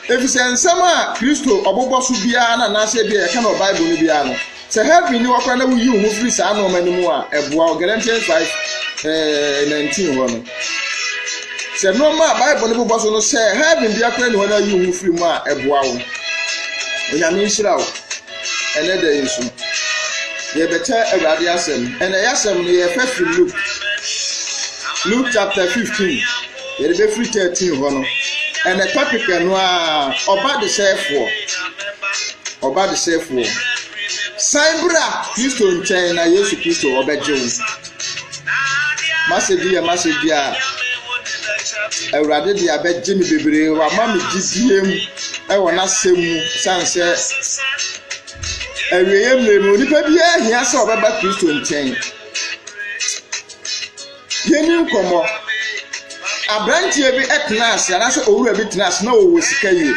efisɛ nsɛm a Kristo ɔbobɔ so biara na n'asɛ bi ɛka no Bible no biara no sɛ heaven ni wakɔ na wuyi wo firi saa no ma no mu a ɛboa Galatians 5:19 hɔ no sɛ no ma Bible no bobɔ so no sɛ heaven bi akɔ na wɔn ayi wo firi mu a ɛboa wo onyame nhyira wo ɛnɛ da yesu yɛbɛtɛ Awurade asɛm ɛnɛ yɛasɛm no yɛfɛ firi Luke chapter 15 yɛde bɛfiri 13 hɔ no ɛnɛ topic no a ɔba de sɛfoɔ Saibra Kristo nkyɛn na Yesu Kristo ɔbɛgye wo masedi a Awurade de abɛgye me bebree wa ma me gyidie mu ɛwɔ n'asɛm mu sansɛ awieye mmeremu nipa bi ahia sɛ ɔbɛba Kristo nkyɛn yɛni nkɔmmɔ abrantie bi ɛtena ase anaasɛ owura bi tena ase na ɔwɔ sika yie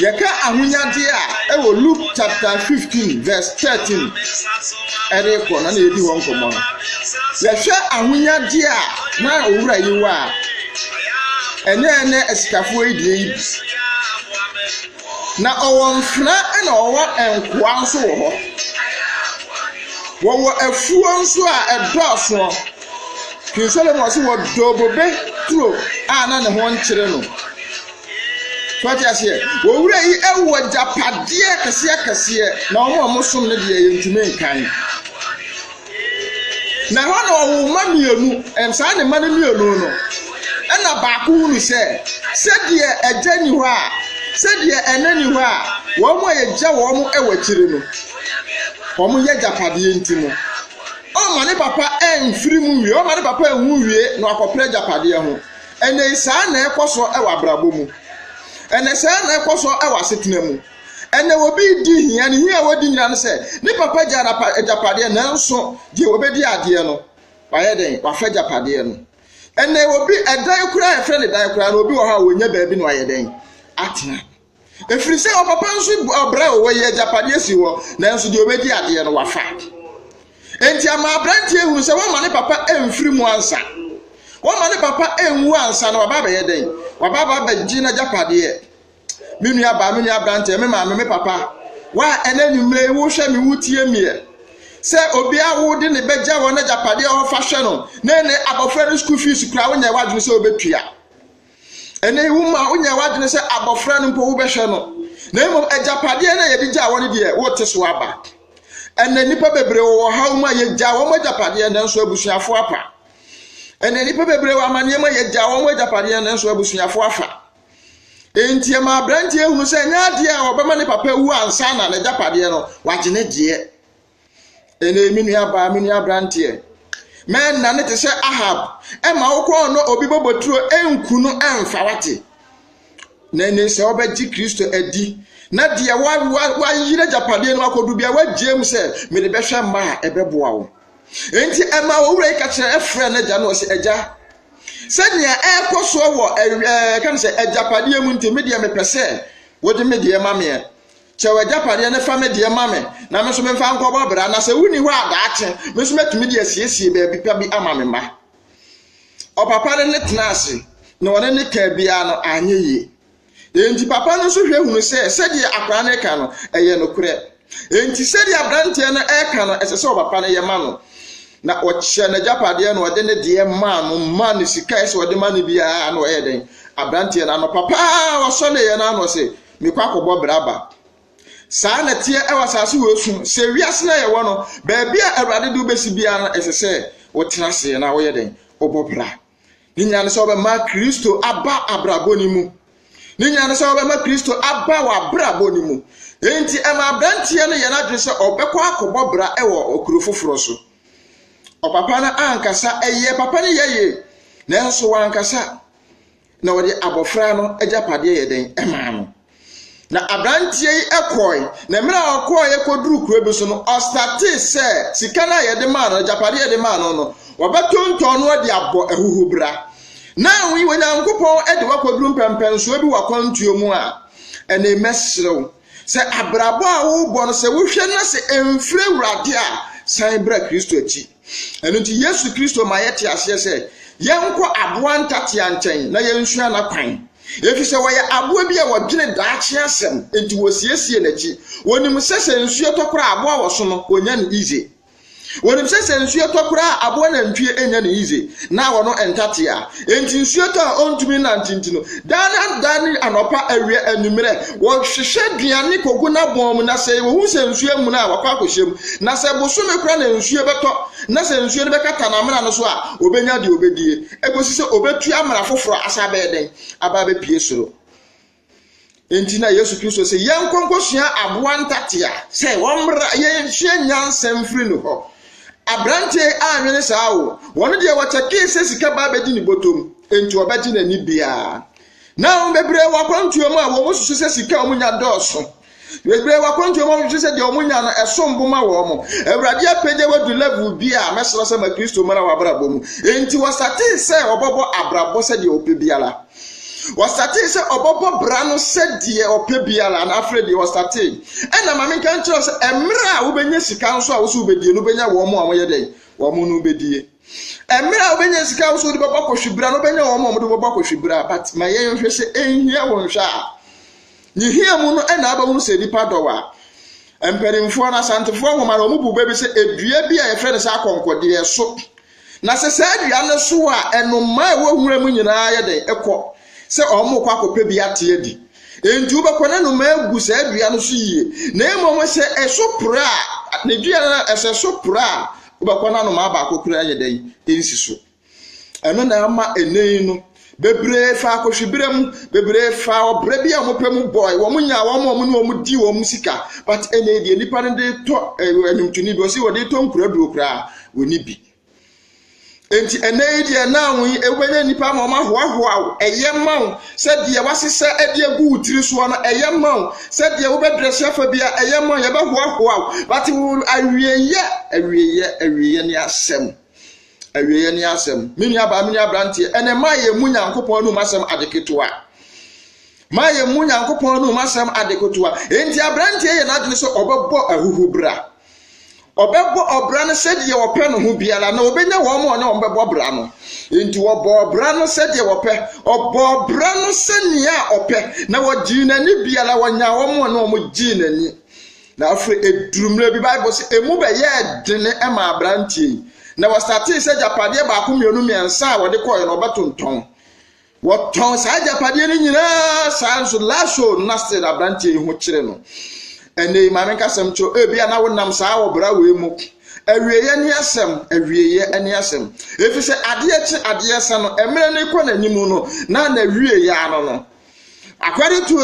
yɛka ahonyade a ɛwɔ Luke chapter 15 verse 13 ɛde kɔ na yɛdi hɔ nkɔmmɔ no yɛhwɛ ahonyade a na owura yi wɔ a ɛnɛ asikafoɔ yi die yi na ɔwɔ mfena na ɔwɔ nkoa nso wɔ hɔ wɔwɔ afuo nso a ɛdɔɔso King Solomon sɛ wɔdɔ bobe turo a na ne ho nkyere no fati aseɛ wɔwura yi ɛwɔ japadeɛ kɛseɛ na ɔmo som ne deɛ yɛntumi nkan na hɔ na ɔwɔ ma mmienu ɛnsa ne ma ne mmienu no ɛna baako hunu sɛ sɛdeɛ ɛgya ni hɔ a sɛdeɛ ɛna ni hɔ a wɔn a yɛgya wɔn ɛwɔ akyire no wɔn yɛ japadeɛ nti no ɔma ne papa ɛmfiri mu wie ɔma ne papa ɛhu wie na akɔpere japadeɛ ho ɛnɛ saa na ɛkɔ so ɛwɔ abrabɔ mu ɛnɛ saa na ɛkɔ so ɛwɔ asetena mu ɛnɛ obi di hia ne hia wodi nyina no sɛ ne papa gya japadeɛ nanso die obedi adeɛ no wayɛ den wafɛ japadeɛ no ɛnɛ obi ɛdan kura ɛfrɛ ne dan kura na obi wɔ ha wonya baabi na wayɛ den atena efiri sɛ ɔpapa nso ɔbrɛ wɔ yɛ japadeɛ si hɔ nanso die obedi adeɛ no wafa enti ama abrantie hu sɛ wɔma ne papa ɛmfiri mu ansa wɔma ne papa ɛnwu ansa na waba bɛyɛ den waba bɛgye na japadeɛ menu abrantie me maame me papa wa ɛna nwumre wo hwɛ me wutie mie sɛ obi awo de ne bɛgya wɔ na japadeɛ ɔfa hwɛ no na ne abɔfra no school fees kura wonya wadwene sɛ obetua ɛna wuma wonya wadwene sɛ abɔfra no mpo wo bɛhwɛ no na mmom japadeɛ na yɛde gya wɔ ne deɛ wote so aba ɛna nipa bebree wɔ ha uma yɛgya wɔn japadeɛ nanso abusuafo apa ɛna nipa bebree wɔ amane ma yɛgya wɔn japadeɛ nanso abusuafo afa enti ma abrantie hunu sɛ nya adeɛ a ɔbɛma ne papa wu ansa na ne japadeɛ no wagye ne deɛ ɛna emi nua abrantie mɛ na ne te sɛ Ahab ɛma wokɔ no obi boboturo enku no ɛmfa wate na ne sɛ ɔbɛgye Kristo adi na deɛ wa yire japadeɛ no akodu bia wagye mu sɛ me de bɛhwɛ mma a ɛbɛboa wo enti ɛma owura yi ka kyerɛ ɛfrɛ na gya no ɔsɛ agya sɛnea ɛkɔ so wɔ kan sɛ japadeɛ mu nti me deɛ mepɛ sɛ wode me deɛ ma me kyɛ japadeɛ ne fa me deɛ ma me na me so me mfa nkɔbɔ bra na sɛ wuni hɔ adaakye me so metumi deɛ siesie baabi pa bi ama me ma ɔpapa ne tena ase na wɔne ne ka bia no anye yie enti papa no so hwɛ hunu sɛ sɛdeɛ akora ne ka no ɛyɛ no korɛ enti sɛdeɛ abranteɛ no ɛka no ɛsɛ sɛ papa no yɛ ma no na ɔkyɛ na japadeɛ no ɔde ne deɛ ma no sika ɛsɛ ɔde ma no biara na ɔyɛ den abranteɛ no papa ɔsɔ ne yɛ no ano sɛ mekɔ akɔbɔ braba saa na tie ɛwɔ asase wɔ su sɛ wiase na yɛwɔ no baabi a Awurade de wobɛsi biara no ɛsɛ sɛ wotena se na wɔyɛ den ɔbɔ bra ne nyane sɛ ɔbɛma Kristo aba abrabɔ ni mu ne nyane sɛ ɔbɛma Kristo aba wɔ abrabɔ ni mu enti ɛma abranteɛ no yɛ no adwene sɛ ɔbɛkɔ akɔbɔ bra ɛwɔ okuro foforo so ɔpapa no ankasa ɛyɛ papa no yɛyɛ nanso wankasa na wɔde abɔfra no agyapadeɛ yɛ den ɛma no na abranteɛ yi ɛkɔe na mmerɛ a ɔkɔe yɛkɔduru kuro bi so no ɔstate sɛ sika no a yɛde maa no agyapadeɛ yɛde maa no no wɔbɛtontɔn no de abɔ ahuhu bra na wi Onyankopɔn ɛde wakɔduru mpɛmpɛnsoa bi wakɔntuo mu a ɛne mɛserew sɛ abrabɔ a wobɔ no sɛ wohwɛ na sɛ ɛmfire Awurade a san bra Kristo akyi ɛno nti Yesu Kristo ma yɛte aseɛ sɛ yɛnkɔ aboa ntatea nkyɛn na yɛnsua na kwan Efi se woyɛ aboa bi a wɔdwene daakye asɛm enti wɔsiesie n'akyi wonim sɛ nsuo tɔkora aboa wɔ so no onya no easy wonim sɛ nsuo tɔkora aboa na ntwie enya no easy na wɔno entate a enti nsuo tɔ a ontumi nantintino dani anopa awie anumere wɔhwehwɛ duane kogu na bɔn na sɛ wohu sɛ nsuo mu na wakɔ akɔhyem na sɛ bosome kora na nsuo bɛtɔ na sɛ nsuo no bɛkata na amena no so a obenya de obedie ekosi sɛ obetu amara foforo asa bɛden aba bepie soro enti na Yesu Kristo sɛ yɛnkonkosua aboa ntate a sɛ wɔmmra yɛhwɛ nyansɛm firi no hɔ abrante anwene saa wo wɔno de wɔkyɛke sɛ sika ba bɛdi ne botom enti wɔbɛgye n'ani bia na on bebre wakwantuo mu a wo susu sɛ sika omunya dɔɔso bebre wakwantuo mu susu sɛ de omunya no ɛsombo ma wo mo awurade apɛgye wadu level bi a mɛsoro sɛ ma Kristo mara wabrabɔ mu enti wɔsate sɛ ɔbɔbɔ abrabɔ sɛ de opɛ biala wɔstate sɛ ɔbɔbɔ bra no sɛ de opɛ biala na afre de wɔstate ɛna ma menka nkyerɛ sɛ emre a wobɛnya sika nso a wo so wobɛdie no bɛnya wo mo a moyɛ dɛn wo mo no wobɛdie emre a wobɛnya sika wo so de bɔbɔ kɔhwibra no bɛnya wo mo a mo de bɔbɔ kɔhwibra but ma yɛn hwɛ sɛ enhia wo nhwɛ a ni hia mu no ɛna aba hu sɛ nipa dɔwa emperimfo na santefo nwoma na omubu bɛbi sɛ edua bi a yɛfrɛ no sɛ akonkɔde ɛso na sɛ sɛ adua no so a ɛnoma ɛwɔ hura mu nyinaa yɛ dɛn ɛkɔ sɛ ɔmo kɔ akɔpɛ bi ate adi enti wobɛkɔ na no ma agu sɛ adua no so yie na emo mo sɛ ɛso pra na dua na ɛsɛ so pra wobɛkɔ na no ma ba akɔkura yɛ dɛn ensi so ɛno na ama enei no bebre fa akɔhwibere mu bebre fa obre bi a mo pɛ mu boy wo munya wo mo no mo di wo mu sika but enei de nipa no de to enumtuni bi o si wo de to nkura duro kra woni bi enti enei de na wo ewenya nipa ma ma hoahoa eye mawo sɛ de wasesa ade agu utiri so no eye mawo sɛ de wo bedresse afa bia eye mawo ye ba hoahoa but awieye ne asɛm awieye ne asɛm mini abrantie ene ma ye mu Nyankopɔn no masɛm adeketoa ma ye mu Nyankopɔn no masɛm adeketoa enti abrantie ye na adwene sɛ ɔbɛbɔ ahuhubra ɔbɛbɔ ɔbra no sɛ de wɔpɛ no ho biala na obenya wɔn mo ne ɔbɛbɔ bra no enti wɔbɔ bra no sɛ de wɔpɛ ɔbɔ bra no sɛ nia ɔpɛ na wɔgyi n'ani biala wɔnya wɔn mo ne ɔmo gyi n'ani na afre edurumle bi Bible sɛ emu bɛyɛ dene ɛma abrantie na wɔstate sɛ japade ba ko mienu miensa a wɔde kɔɔ no ɔbɛtontɔn wɔtɔn saa japade no nyinaa saa nso lasho nasted abrantie ho kyere no ene maame kasem cho ebia na wonam saa wo bra we mu awieye ne asem efi se ade se no emre ne kɔ n'animu no na wieye ano no according to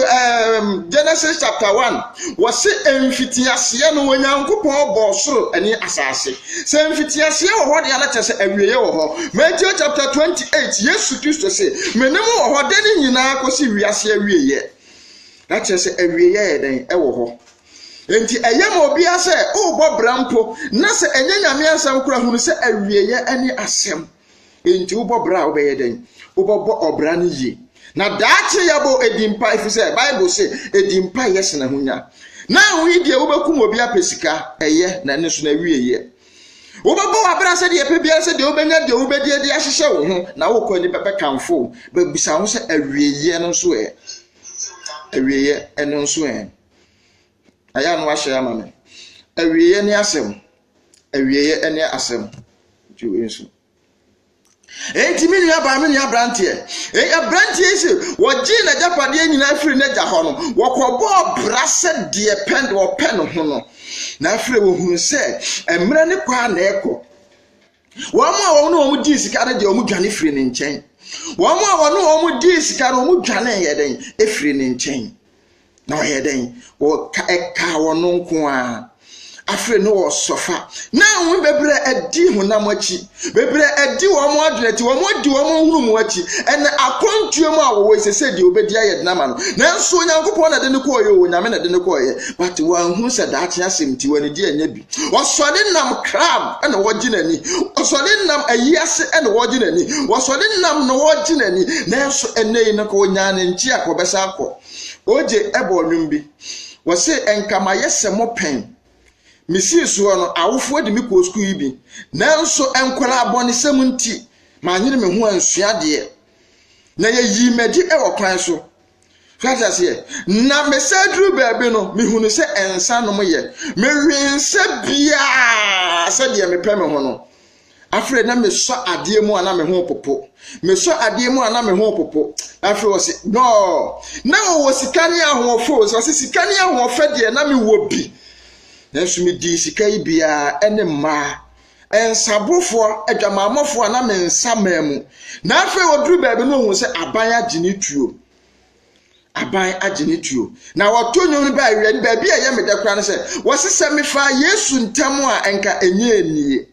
Genesis chapter 1 was emfitiase no Nyankopɔn bɔ soro ene asase se emfitiase wo ho de ala kyese awieye wo ho Matthew chapter 28 Yesu Kristo se menem wo ho de ne nyinaa kosi wiase awieye na kyese awieye eden wo ho enti eyem obi ase o bo brampo na se enye nyame asem kura hunu se awieye ani asem enti wo bo bra wo be yeden wo bo obra ne yi na daache yabo edimpa ifi se Bible say edimpa yes na hunya na hu die wo bekum obi apesika eye na ne so na wieye wo bo abra se de pebia se de obenya de obedie de ahyehye wo ho na wo kɔ ni pepe kanfo ba bisa ho se awieye no so awieye eno so aya no ahye ama me awieye ne awieye ene asem ju ensu enti mini abrantie abrantie se wogi na japade nyina afiri na ja ho no wokɔbɔ brase de pend wo pen ho no na afiri wo hunu se emre ne kwa na ekɔ wo ma wo no wo di sika na de wo dwane firi ne nkyɛn wo ma wo no wo di sika na wo dwane yɛ den efiri ne nkyɛn na yɛ den wo ka wo no nko a afre no wo sofa na wo bebre adi honam achi bebre adi wo mo adreti wo mo di wo mo hunu mo achi ene akontuo mu a wo sese de obedi ayɛ dina ma no nanso Nyankopɔn na de ne kɔ yɛ o nyame na de ne kɔ yɛ but wo hu se daakye asɛmti wani di anya bi osɔde nam crab ene wo gi nani osɔde nam ayiase ene wo gi nani osɔde nam no wo gi nani nanso enei no ko nya ne nchi akɔbɛsa akɔ oje ebo nwum bi wo se enkama yɛsɛ mo pen misi so no awofo de mi kɔ school yi bi nanso enkwara abɔne sɛm nti ma nyere me ho ansua de na ye yi medi e wo kwan so fata se na me sadru baabi no me hunu se ensa no ye me hwense bia se de me pɛ me ho no afre na me so ade mu ana me ho popo me so ade mu ana me ho popo afre wo se no na wo sikani ahofo so se sikani ahofa de na me wo bi na so me di sikai bia ene ma ensabofo adwamamofo na me nsa mamu na afre wo dru baabi no hu se aban agene tuo aban agene tuo na woto nyum ba awie ni baabi a ye me dekra no se wo se se me fa Yesu ntam a enka enye enie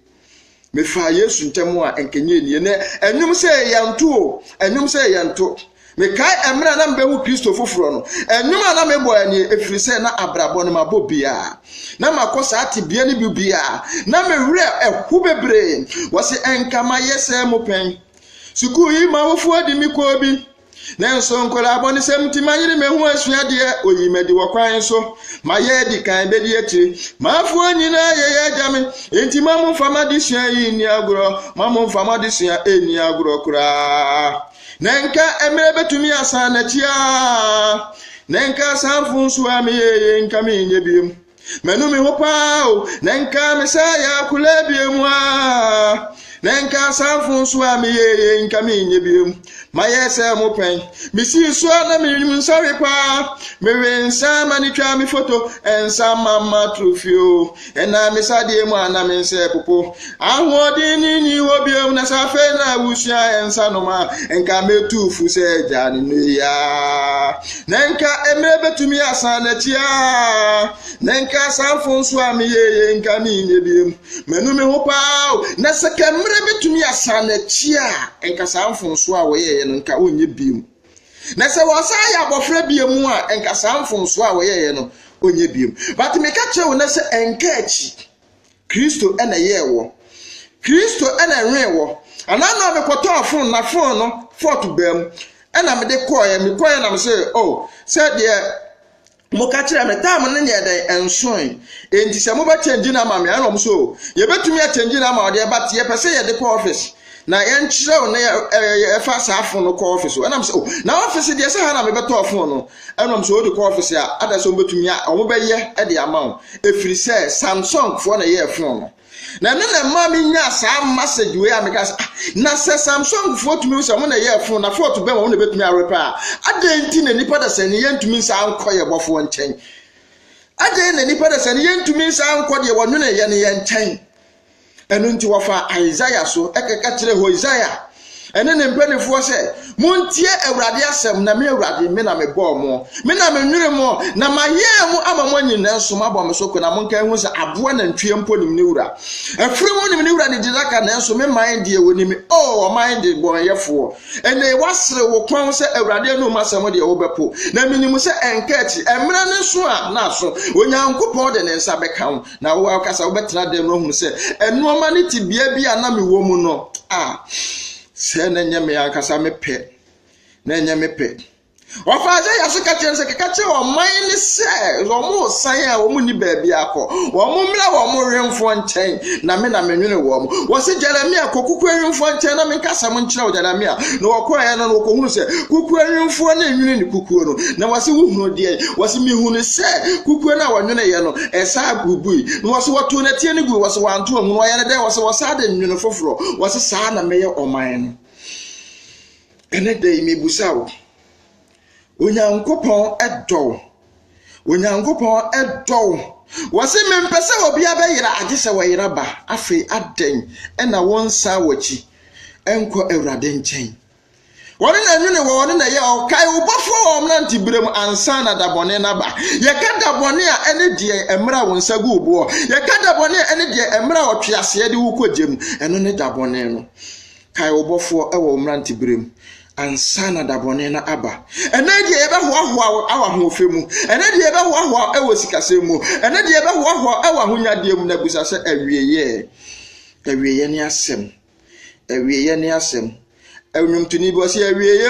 me fa Yesu ntam a enka enye enie na enwum se yanto enwum se yanto me kai emra na mbehu Kristo foforo no enwum na me bo ani efiri se na abrabo no mabo bia na makosa ati bia ni bia na me wure ehu bebre wo se enka ma yese mo pen suku yi ma wofu adi mi ko bi na nso nkola aboni semti manyire mehu asuade oyimedi wokwan so maye di kan bedi ati mafu anyina ye jame enti mamu fama di sua yi ni agro mamu fama di sua eni agro kura nenka emre betumi asa na tia nenka sanfu nso amiye nka mi nyebiem menu mi hopa o nenka mesaya kula biemu a nenka sanfu nso amiye nka mi nyebiem maye se mo pen misi so na mi nsawe pa me wensa mani twa mi photo ensa mama trofio ena mi sade mu ana mi nse popo ahodi ni obiom na safe na wusia ensa no ma enka metufu se jani no ya nenka emre betumi asa na tia nenka sanfo nso amiye nka mi nyebiem menu mi ho pa na seka emre betumi asa na tia enka sanfo nso a wo ye nka onye biem na se wasa ya bofra biem a enka sanfo so a wo ye no onye biem but me ka chewo na se enka achi Kristo ena ye wo Kristo ena nwe anana me kwoto afon na fon no fort bam ena me de koye na me say oh said there mo ka kire me tam ne nye den enson enti se mo ba change na ma me ana mo so ye betumi a change na ma o de but ye pese ye de ko office na yen chiro na ye fa safo no ko office ana mo so na office de se ha na me beto ofon no ana mo so de ko office a ada so betumi a o mo be ye e de amount efiri se Samsung fo na ye phone no na na ma mi nya sa message we ameka na se Samsung fo tumi so mo na ye phone na fo to be mo na betumi a repair adenti na nipa da se ne yentumi sa anko ye bofo nchen adenti na nipa da se ne yentumi sa anko de wonu na ye ne ye nchen enu nti wofa Isaiah so ekeka kire ho Isaiah ene ne mpanifo se montie awurade asem na me awurade me na me bo mo me na me nwure mo na maye mu ama mo nyina nso mabɔ me so ko na monka hu se aboa na ntwe mpo nim ne wura afre mo nim ne wura ne didaka na nso me mind e woni me oh mind bo yefo ene wasre wo kwan se awurade no masem de wo bepo na minim se enkachi emra ne so a na so onyankopɔ de ne nsa beka ho na wo akasa wo betena de no hu se eno ma ne tibia bia na me wo mu no se na nyame akasa mepe na nyame pe wafaje yasuka chense kekache o man ni se zo mo san a wo mu ni baabi akọ wo mo mra wo mo hwemfo nchen na me nwene wo mo wo se Jeremia kokuku hwemfo nchen na me nkasa mo nkyira wo Jeremia na wo kọ ya na wo kohunu se kuku hwemfo na nwene ni kuku no na wo se wo hunu de wo se mi hunu se kuku na wo nwene ye no esa agubui na wo se wo to na tie ni gu wo se wanto hunu wo ya na de wo se wo sa de nwene foforo wo se sa na me ye oman no ene de mi busawo onyankopon edo wase mempese obi abeyira agese wayira ba afi aden ena wonsa wachi enko awurade nchen woni na nwene woni na ye okai ubofo omnanti birem ansa na dabone na ba ye ka dabone a ene die emra wonsa gu ubo ye ka dabone a ene die emra otwease de wukogem eno ne dabone no kai ubofo ewo omnanti birem ansana dabone na aba enedi ebe hoahoa awa hofemu enedi ebe hoahoa ewo sikasemu enedi ebe hoahoa awa hunyade mu na busa se awieye ni asem enwumtuni bo se awieye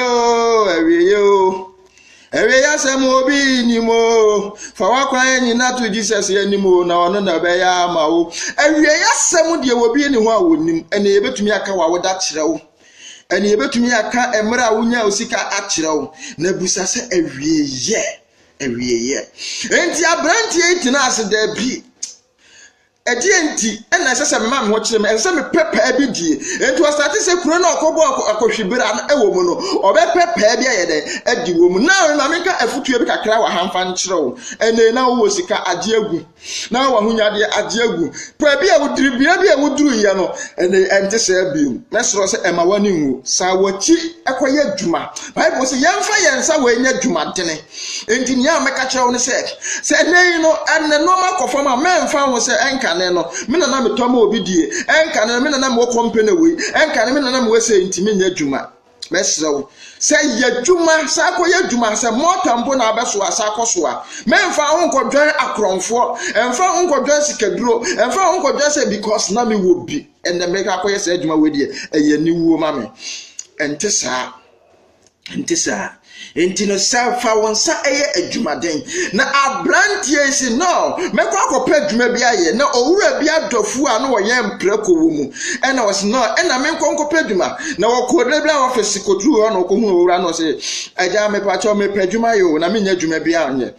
asem obi ni mo fa wakwan ni na to Jesus yanimo na ono na be ya mawo awieye asem de obi ni ho a wonim ene yebetumi aka wa woda kirewo ɛne yɛbɛtumi aka emre a wonya osika akyerɛw na busa sɛ awieyɛ enti abrantie itina ase da bi edi enti na sese me mam ho kire me sese me pepa bi die enti o start se kuro na okobo akohwibira na ewo mu no obepepa bi ayede adi wo mu na na me ka afutu bi kakra wa hamfa nkyerew ene na wo sika agye agu na wa hunya de agye agu pa bi a wodiri bi a woduru ye no ene ente se bi na soro se ema wani nwu sa wachi ekoye adwuma bible se yemfa yensa wa enya adwuma dene enti nya me ka kyerew ne se nei no ene no ma kofama memfa ho se enka no me na me toma obi die enka ne me na me wo company we enka ne me na me we say ntimi nya dwuma mesrew say ya dwuma sa ko ya dwuma say motampo na abeso asa koso a memfa ho nkodwan akronfo emfa ho nkodwan sikaduro emfa ho nkodwan say because na me wo bi and the make akoye say dwuma we die eye ni wuo ma me ente saa enti no safa wonsa eye adwumaden na abrantie si no mekwa akopɛ adwuma bi aye na owura bi adofu a no wɔyɛ mprako wo mu ɛna wɔs no ɛna menkɔnkɔpɛ adwuma na wɔkɔdɛ bi a wɔfɛ sikoturu hɔ na wɔkɔhu owura no sɛ agya mepa kyɛw mepɛ adwuma yo na menya adwuma bi anye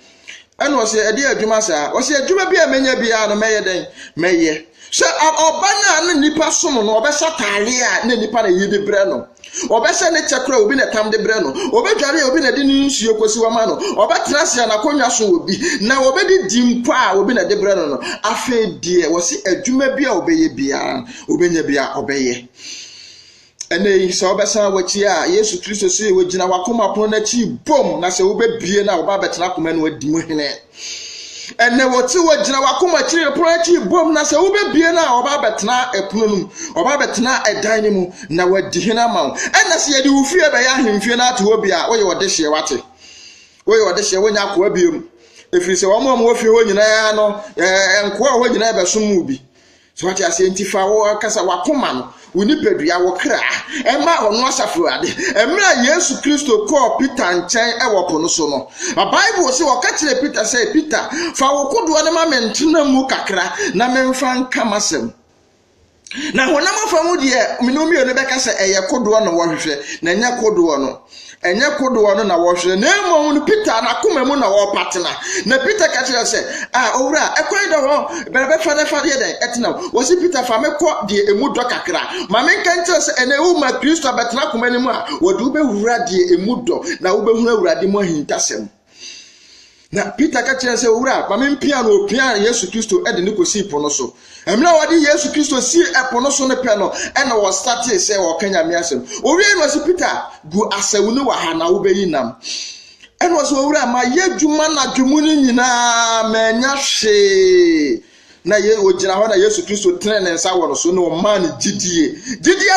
ɛna wɔsɛ ɛde adwuma saa wɔsɛ adwuma bi a menya bi a no mɛyɛ den mɛyɛ sɛ ɔba na nipa som no ɔbɛhyɛ taale a na nipa na yidi brɛ no obese ne chekra obi na tam de bre no obedware obi na de nsuo kosi wa ma no obetena sia na konwa so obi na obedi dimpo a obi na de bre no afa die wo se adwuma bi a obeye bia obenya bia obeye ene so obesa wachi a Yesu Kristo se wogina wakoma pono na chi bom na se obebie na oba betena koma no adi mu hene ene woti wogina wakoma chire pono chi bom na se obebie na oba betena epono num oba betena edan ni mu na wadi hena ma ene se yedi wufie be ya ahemfie na ato obi a woye wode hye wate woye wode hye wonya akwa biem efiri se womo wo fie ho nyina no enko a ho nyina be som mu bi so wate ase entifa wo kasa wakoma no unipadua wo kra ema ono asafruade emra Yesu Kristo ko Peter nchen ewopo no so no Bible say wo ka kire Peter say Peter fa wo kodo ne ma mentena mu kakra na memfa nkamasem na honam afa mu de minomi no beka say eye kodo no wo hwehwe na nya kodo no enye kodo no na wo hwehwe na emo no Peter na koma mu na wo patena na Peter ka kire say owura ekwan da ho berebe fa de den etena wo si Peter fa me ko de emu do kakra ma me kan kire say ene wo ma Kristo betena koma ni mu a wo de be wura de emu do na wo be hu awurade mo hintasem na Peter ka kire say owura ma me mpia no opia Yesu Kristo ede ne kosi pono so emla wadi Yesu Kristo si epono so ne pe no ena wo start say wo kanya me asem owie no si Peter gu asawuni wa ha na wo be yinam ena so owura ma yedwuma na dwumu ni nyina ma nya hwe na ye ogina ho na Yesu Kristo tene ne nsa wo so no ma ne gidie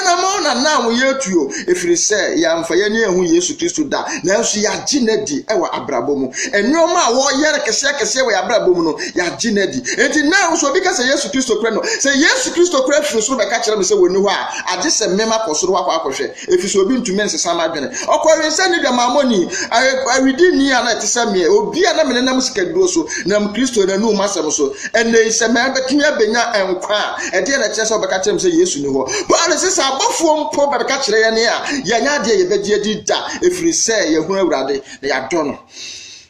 na ma na na wo yetuo efiri se ya mfa ye ne ehu Yesu Kristo da na nso ya ginedi ewa abrabomu enwoma a wo yere kese we abrabomu no ya ginedi enti na so bi ka se Yesu Kristo kre no se Yesu Kristo kre firi so be ka kire me se woni ho a age se mema kosoro akwa efiri so obi ntume nsesa ma dwene okori se ni dwa mamoni awidi ni ana tese me obi ana me nam sikaduro so nam Kristo na nu masem so ene se betimi abenya enkwa ede na kire se obeka kire me se Yesu ni ho ba se sa abofo mpo beka kire ye ne a ye nya de ye begie di da efiri se ye hu awurade na ya do no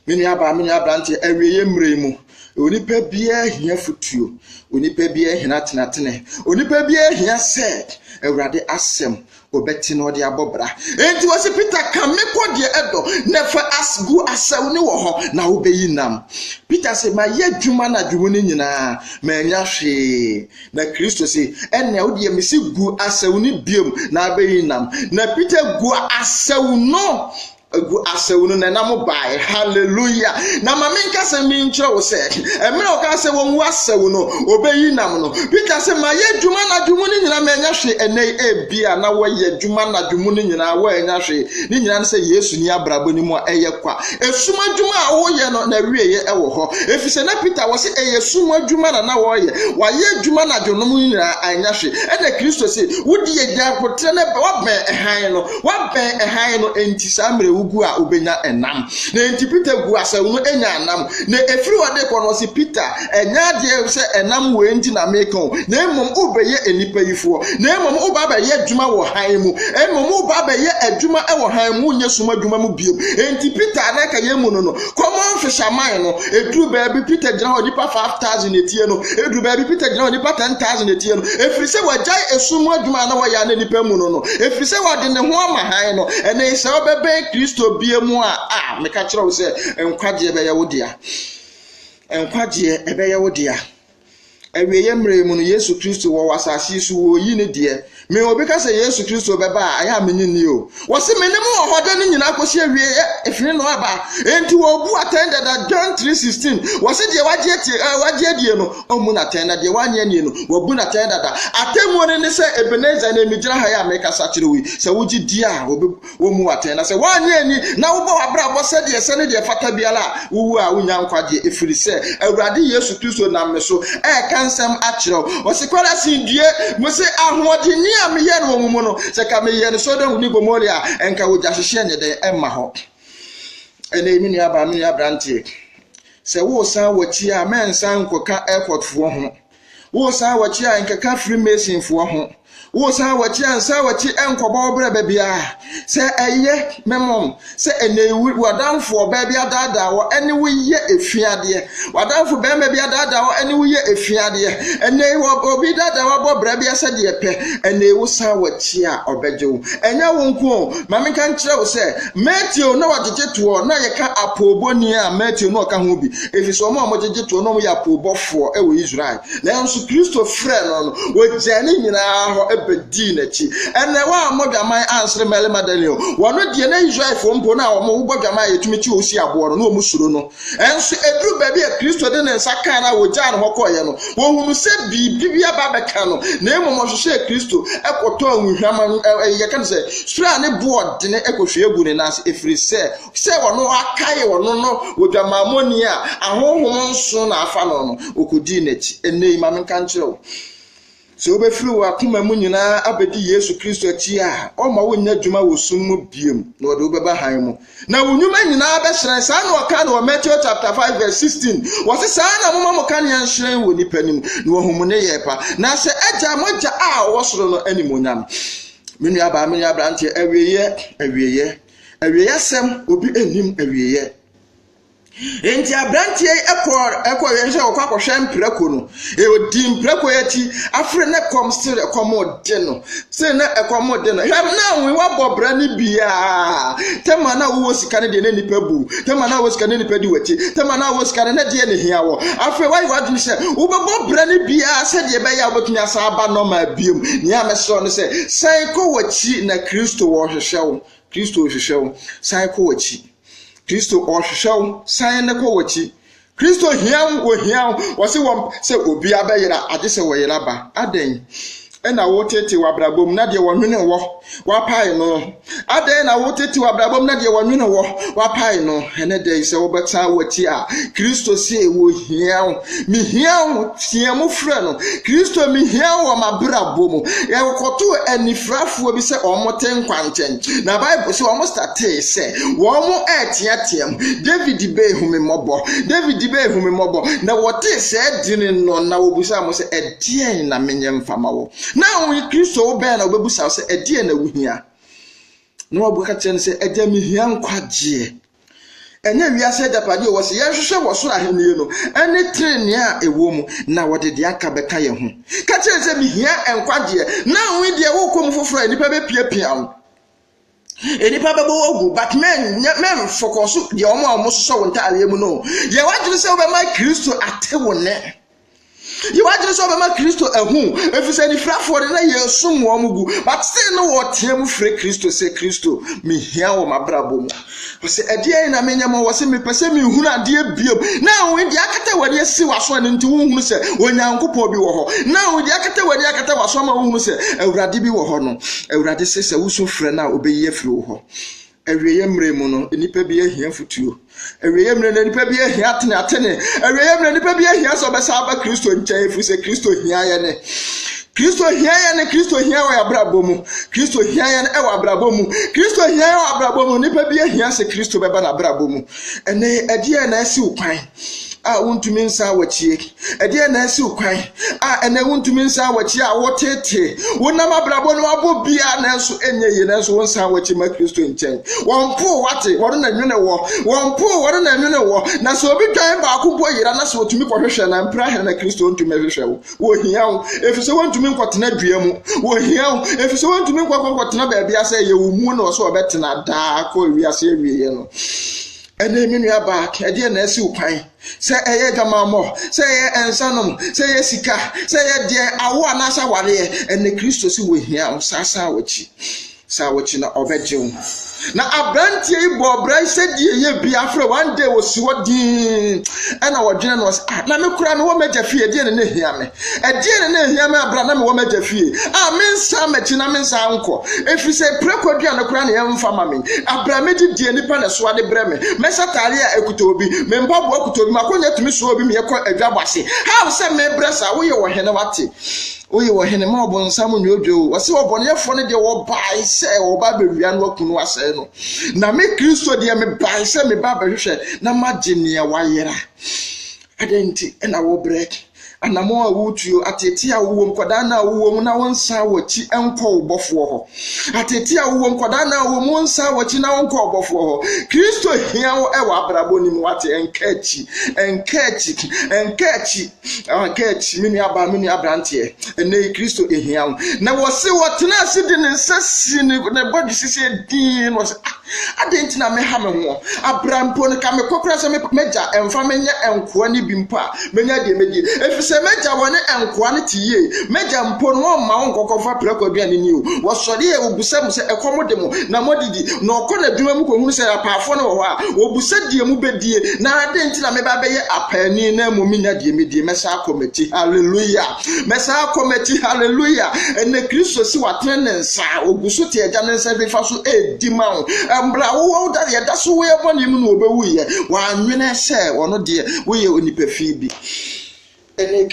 meni abrante awiye mre mu onipa bia hia futuo onipa bia hina tenatene onipa bia hia se awurade asem obeti no de abobra enti wose Peter kan mekọ de edo nefa asgu asaw ni wo ho na wo beyinam Peter say ma ye dwuma na dwumu ni nyina ma anya hwe na Kristo say enne wo de mesi gu asaw ni biem na beyinam na Peter gu asaw no gu asewunu na nam bai hallelujah na maminka se minchre wo se emre o ka se won wasewu no obeyi nam no Peter se ma ye dwuma na dwumu ni nyina ma nya hwe ene ebia na wo ye dwuma na dwumu ni nyina wo anya hwe ni nyina se Yesu ni abrabo ni mu eye kwa esuma dwuma a wo ye no na wieye ewo ho efise na Peter wo se esuma dwuma na wo ye wa ye dwuma na dwumu ni nyina anya hwe ene Kristo se wodi ye gya potre na wa ben ehan no enti samre ugu a ubenya enam na enti Peter gu asawu enya enam na efiri wade kɔ no si Peter enya de se enam we enti na meko na emom ubeye enipa yifo na emom uba ba ye adwuma wo han mu emom uba ba ye adwuma e wo han mu nye suma adwuma mu biom enti Peter na ka ye mu no common fisherman no eduru ba bi Peter gina ho nipa 5000 etie no eduru ba bi Peter gina ho nipa 10000 etie no efiri se wajai esumu adwuma na wo ya na nipa mu no efiri se wade ne ho ama han no ene se obebe Kristo bie mu a meka kire wo se enkwagye be ye wo dia enkwagye ebe ye wo dia ewiye mre mu no Yesu Kristo wo wasase su wo yi ne die me obi ka se Yesu Kristo beba aya menni o wo se menim wo hoda ne nyina akosi awie efiri no aba enti wo bu attended at John 3:16 wo se die wagye die no omu na attended die wanye nie no wo bu na attended atemu ne se Ebenezer na emigira ha ya meka sa kire wi se wo gi die a wo mu attended se wanye ni na wo bo wabra bo se die se ne die fata biala wo a wo nya nkwagye efiri se Awurade Yesu Kristo na me so kansam akiro wo se kwara sindie mo se ahode ni amye no mu no se ka me ye no so don ni Gomoria enka wo jahhehye ne de emma ho ene mi ni aba mi abrantie se wo san wachi a mensan koka airport fo ho wo san wachi a enka Freemason fo ho wo san wachi ansa wachi enkoba obra babia se eye memom se ene wadanfo babia dada wo ene wo ye efiade wadanfo be babia dada wo ene wo ye efiade ene wo obi dada wo bobra bia se de pe ene wo san wachi a obejewo enya wo nko mame kan kire wo se Matthew na wajejeto na ye ka apoboni a Matthew no ka ho bi efiso mo mojejeto no mo ya apobofo e wo Israel na nso Kristo frɛ no wo jani nyina ho ebedi na chi ene wa modwaman ansre mele madalio wono die na Israel fo mpo na wo mo bodwaman yetumi chi osi abo no mo suro no enso eduru ba bia Kristo de ne nsaka na wo ja no hokoye no wo hunu se bibia ba beka no na emo hwehwe Kristo ekoto anhwama ye kan se sura ne board ne ekohwe egu ne nas efiri se wono akaye wono no wodwamamoni a ahohom nso na afa no okodi na chi ene imam kan kire so be free wa kuma mu nyina abedi Yesu Kristo achi a o ma wonya dwuma wo sum mu biem na wode obeba han mu na wonyuma nyina be hran sa na oka na Matthew chapter 5 verse 16 wo se sa na moma mo kan yan hran wo nipanim na wo humu ne yepa na se agya moja a wo soro no animonyam menu aba menu abrantie awieye sem obi enim awieye enti abrantie ekọ yense okwakohwe mprako no odi mprako yati afre ne kom still ekomode no se na ekomode no hwam na we wabobra ni bia tema na wo sika ne de ne nipa bu tema na wo sika ne nipa di wati tema na wo sika ne de ne hia wo afre wai wadni se wo bobra ni bia se de be ya obetunya sa aba normal biem ni ameso no se sai ko wachi na Kristo wo hwehwe Kristo hwehwe sai ko wachi Kristo ohwehwew san ne ko wachi Kristo hiam wo hiam wo se obi abayira ade se wo yira ba aden ena wo tete wabrabom na de wonwene wo wapai no aden na wo tete wabrabom na de wonwene wo wapai no ene de se wo beta wachi a Kristo se wo hiam mi hiam tiam frɛ no Kristo mi hiam wo mabrabom ye koto anifrafo bi se omoten kwanten na Bible se omo starte se wo mo etiatiam David be humemobɔ na wote se dine no na wobusa mo se edie na menyem fama wo na we Kristo wo be na obebusa se edie na wuhia na obuka chen se edie mi hia nkwagye enye wiase dapade wo se yehwehwe wo so ahenie no ene trene a ewo mu na wode de aka beka ye ho ka chen se mi hia enkwagye na we de wo kom foforo nipa be piapia enipa bebo ogu but men focus de omo so wo ntale mu no ye wadwere se wo be ma Kristo atewo ne ye wadwere se wo be ma Kristo ahu efise ni frafo de na ye sum wo mugu but say no wo tiam frɛ Kristo se Kristo mi hia wo mabrabo mu wo se edie na menyama wo se me pese me hunu ade biom na wo de akata wade asi waso ne nti wo hunu se onyankopɔ bi wo ho na wo de akata wade akata waso ma wo hunu se Awurade bi wo ho no Awurade se wo so frɛ na obeyi afiri wo ho awieye mre mu no nipa bi ahia futuo awieye mre na nipa bi ahia atene awieye mre nipa bi ahia so besa aba Kristo nkyɛn efiri se Kristo hia ye ne Kristo hia ne Kristo hia wa abrabɔ mu Kristo hia ne wa abrabɔ mu Kristo hia wa abrabɔ mu nipa bi hia se Kristo bɛba na abrabɔ mu ene ɛdeɛ na asi ukwan a wontumi nsa awachie ɛdeɛ na asi ukwan a ene wontumi nsa awachie a wotete wonam abrabɔ no abo bia na nso enye ye na nso wonsa awachie ma Kristo nkyɛn wɔmpo wate wɔno na nwene wɔ wɔmpo wɔno na nwene wɔ na so obi twan ba akobɔ yira na so otumi kɔhwehwɛ na mpra hɛ na Kristo ntumi hwehwɛ wo hia wo efisɛ wontumi nkɔtena dua mu wo hia wo efisɛ wontumi nkɔtena baabi ase ye wo mu na so obɛtena daa kɔ wiase awie no ene mi nua ba ɛdeɛ na asi ukwan sɛ ɛyɛ gamamɔ sɛ ɛyɛ ensanom sɛ ɛyɛ sika sɛ ɛyɛ deɛ awo anasa ware ene Kristo si wo hia wo sasa wachi na ɔbɛgye na abrantie ibo bra sɛ die ye Biafra one day wo si wodin ɛna wɔdwene no na me kura me wo magya fie die ne hia me ɛdie ne hia me abra na me wo magya fie me nsa machi na me nsa nkɔ efi sɛ prekodua ne kura ne yɛmfa ma me abra me di die nipa ne so ade bre me mesatare a ekuto obi me mpabo ekuto obi makonya tumi so obi me yɛkɔ adwabase how sɛ me bresa wo ye wo hene wate oye wo hene ma obonsam nwodwo wase obonefo ne de wo bai se wo ba bewia no akunu ase no na me Kristo de me bai se me ba behwehwe na magye ne wa yera adenti na wo break anamo a wutuo atete a wo mkoda na wo mu na wonsa wachi enko obofo ho atete a wo mkoda na wo mu wonsa wachi na wonko obofo ho Kristo hia wo e wa abrabo ni mu wate enkachi mini abrante ene Kristo ehia wo na wo se wo tena asidi ne nsasi ne body sisi din wo se adenti na me ha me ho abrampo ne ka me kokora se me meja emfa menya enkoa ni bimpa menya de meji se meja woni enkoa ne tiye meja mpo no ma won kokofa prekodua ne ni o wo sori e obusam se ekomode mu na modidi na okona dwuma mu kohunu se apaafo ne wo ho a obusadie mu bedie na adenti na me ba beye apani na mu minya die medie mesa akometi hallelujah ene Kristo si watene ne nsa oguso te agya ne nsa befa so edi ma wo mbra wo da ye da so wo ye boni mu no obewu ye wa anwene se wono de wo ye onipa fi bi ene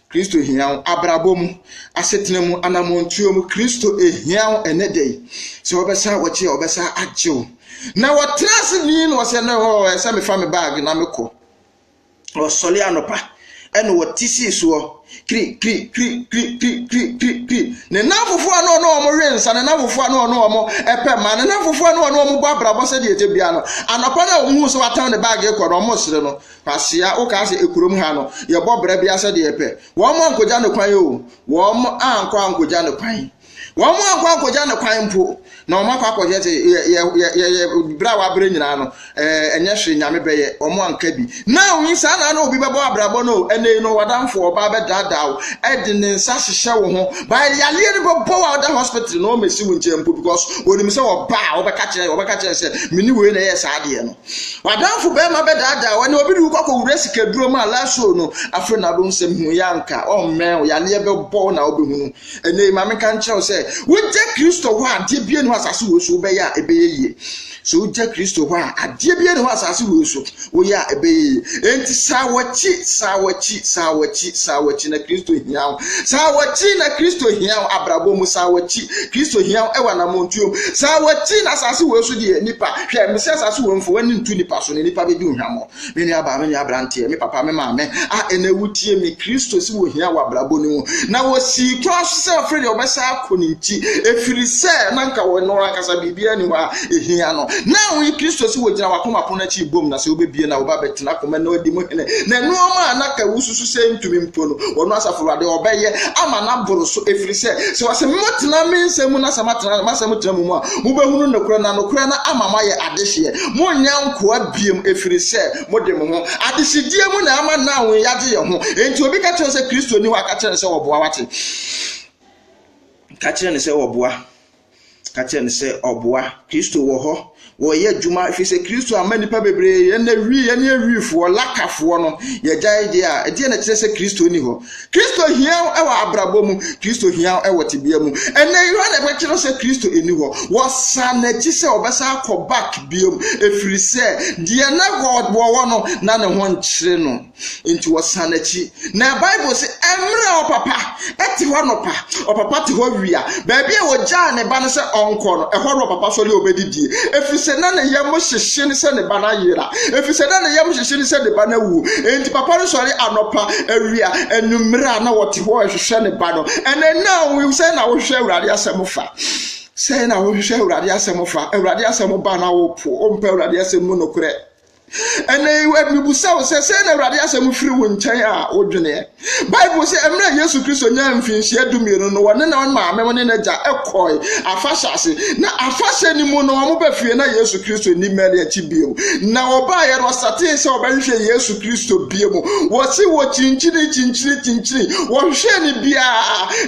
Kristo hiaw abrabom asetena mu anamontuo mu Kristo ehiaw ene dey se obesa wachi obesa agyew na watrase ni no se na ho esa me fa me bag na me ko o sole anopa ene wotisi so kri ne nafofo ano no omo rensa ne nafofo ano no omo epe ma ne nafofo ano no omo bo abrabo se de ete bia no anopa na omu so watan ne bag e ko no omo sere no pasia o ka se ekurom ha no ye bo bra bia se de epe wo mo ankoja ne kwan o wo mo ankoja ne kwan wo mo ankoja ne kwan mpo na omo akwaje te ye bra wa bre nyina no enye hwe nyame beye omo anka bi na wi sa na obi bebo abrabo no ene no wadamfo oba be dadaw edi ne nsa hihye wo ho ba yale ne bebo wa da hospital no mesi wo nche mpo because onim se oba obeka kire se mini we na ye sa ade no wadamfo be ma be dadaw ene obi du kokko wure sika duro ma la so no afre na bo nsem hu yanka o men yale bebo na obehunu ene ma me kan kire se wo je Kristo ho ade bie no asase wo so be ya ebeye so je Kristo ho ade bie no asase wo so wo ya ebeye enti sawachi na Kristo hiaw sawachi na Kristo hiaw abrabo mu sawachi Kristo hiaw ewa na montuom sawachi na asase wo so de nipa hwe me se asase wo mfo wani ntu nipa so ne nipa be di ohwamo me ni abrante me papa me maame ene wutie me Kristo si wo hiaw abrabo ni mu na wo si to so se ofre de obesa akoni nti efiri se na nka wo no akasa bibia ni wa ehia no na wo Kristo si wo gina wakoma pona chi bom na se obebie na wo ba betena koma na odi mu hene na no ma na ka wususu se ntumi mpo no wono asafurade obeye ama na boro so efiri se wase motena mensemu na samatena masemu tena mu a mubehunu nokura na ama ma ye adehye mo nyankoa biem efiri se mode mu ho adehidie mu na ama na wo yade ye ho enti obi ka kire se Kristo ni wa ka kire se oboa wate ka kire ne se oboa Kristo wo ho wo ye djuma fi se Kristo amani pa bebre ye na wi fo lakafo no ye gyae dia e die na kire se Kristo ni ho Kristo hiaw e wa abrabo mu Kristo hiaw e wotebia mu ene yo na be kire se Kristo eni ho wo sa na chi se obesa akọ back biom efiri se die na God wo no na ne ho nkire no enti wo sa na chi na Bible se papa eti ho no pa o papa te ho wia ba bia wo ja ne ba no se onko no e ho ro papa so le obedidie efise na ne yam hyehye ne se ne ba na yira efise na ne yam hyehye ne se ne ba na wu enti papa no so le anopa awia enumra na wote ho hwehwe ne ba no ene na we say na wo hwe awurade asem fa say na wo hwe awurade asem fa awurade asem ba na wo po o mpa awurade asem mu no kure ene we bibusa say na awurade asem firi wo nkyɛn a wodwene Bible say emra Yesu Kristo nya mfinhye adumienu no wone na maame wone na ja ekoi afashase na afashe ni mu no mo ba fie na Yesu Kristo ni mele achi biom na oba ye no sate se oba hwe Yesu Kristo biom wo si wo chinchiri wo hwe ni bia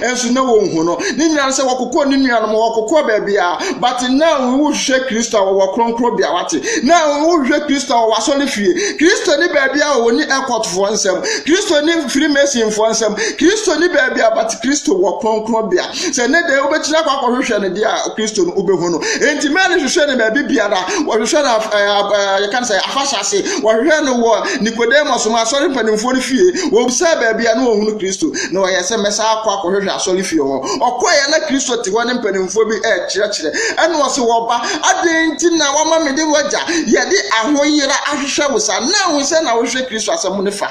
enso na wo hu no ni nyina se wokokɔ ni nua no wokokɔ ba bia but now wo hwe Kristo wo kronkro bia wate now wo hwe Kristo wo asole fie Kristo ni ba bia wo ni ekɔtfo nsɛm Kristo ni Freemason for nsɛm Kristo ni ba bia but Kristo wo kronkro bia se ne de wo bekyina kwa hwehwɛ ne dia Kristo no obehu no enti me ne hwehwɛ ne ba bia da wo hwehwɛ na you can say afashase wo hwehwɛ no wo Nicodemus ma asɔre mpanimfo no fie wo bisa ba bia no wo hunu Kristo na wo yɛ sɛ mesa akɔ hwehwɛ asɔre fie ho ɔkɔyɛ na Kristo te ho ne mpanimfo bi kyerɛkyerɛ ɛna wo se wo ba adenti na wo ma me de wagya yɛ de ahoyira ahwehwɛ wo sa na wo sɛ na wo hwehwɛ Kristo asɛm ne fa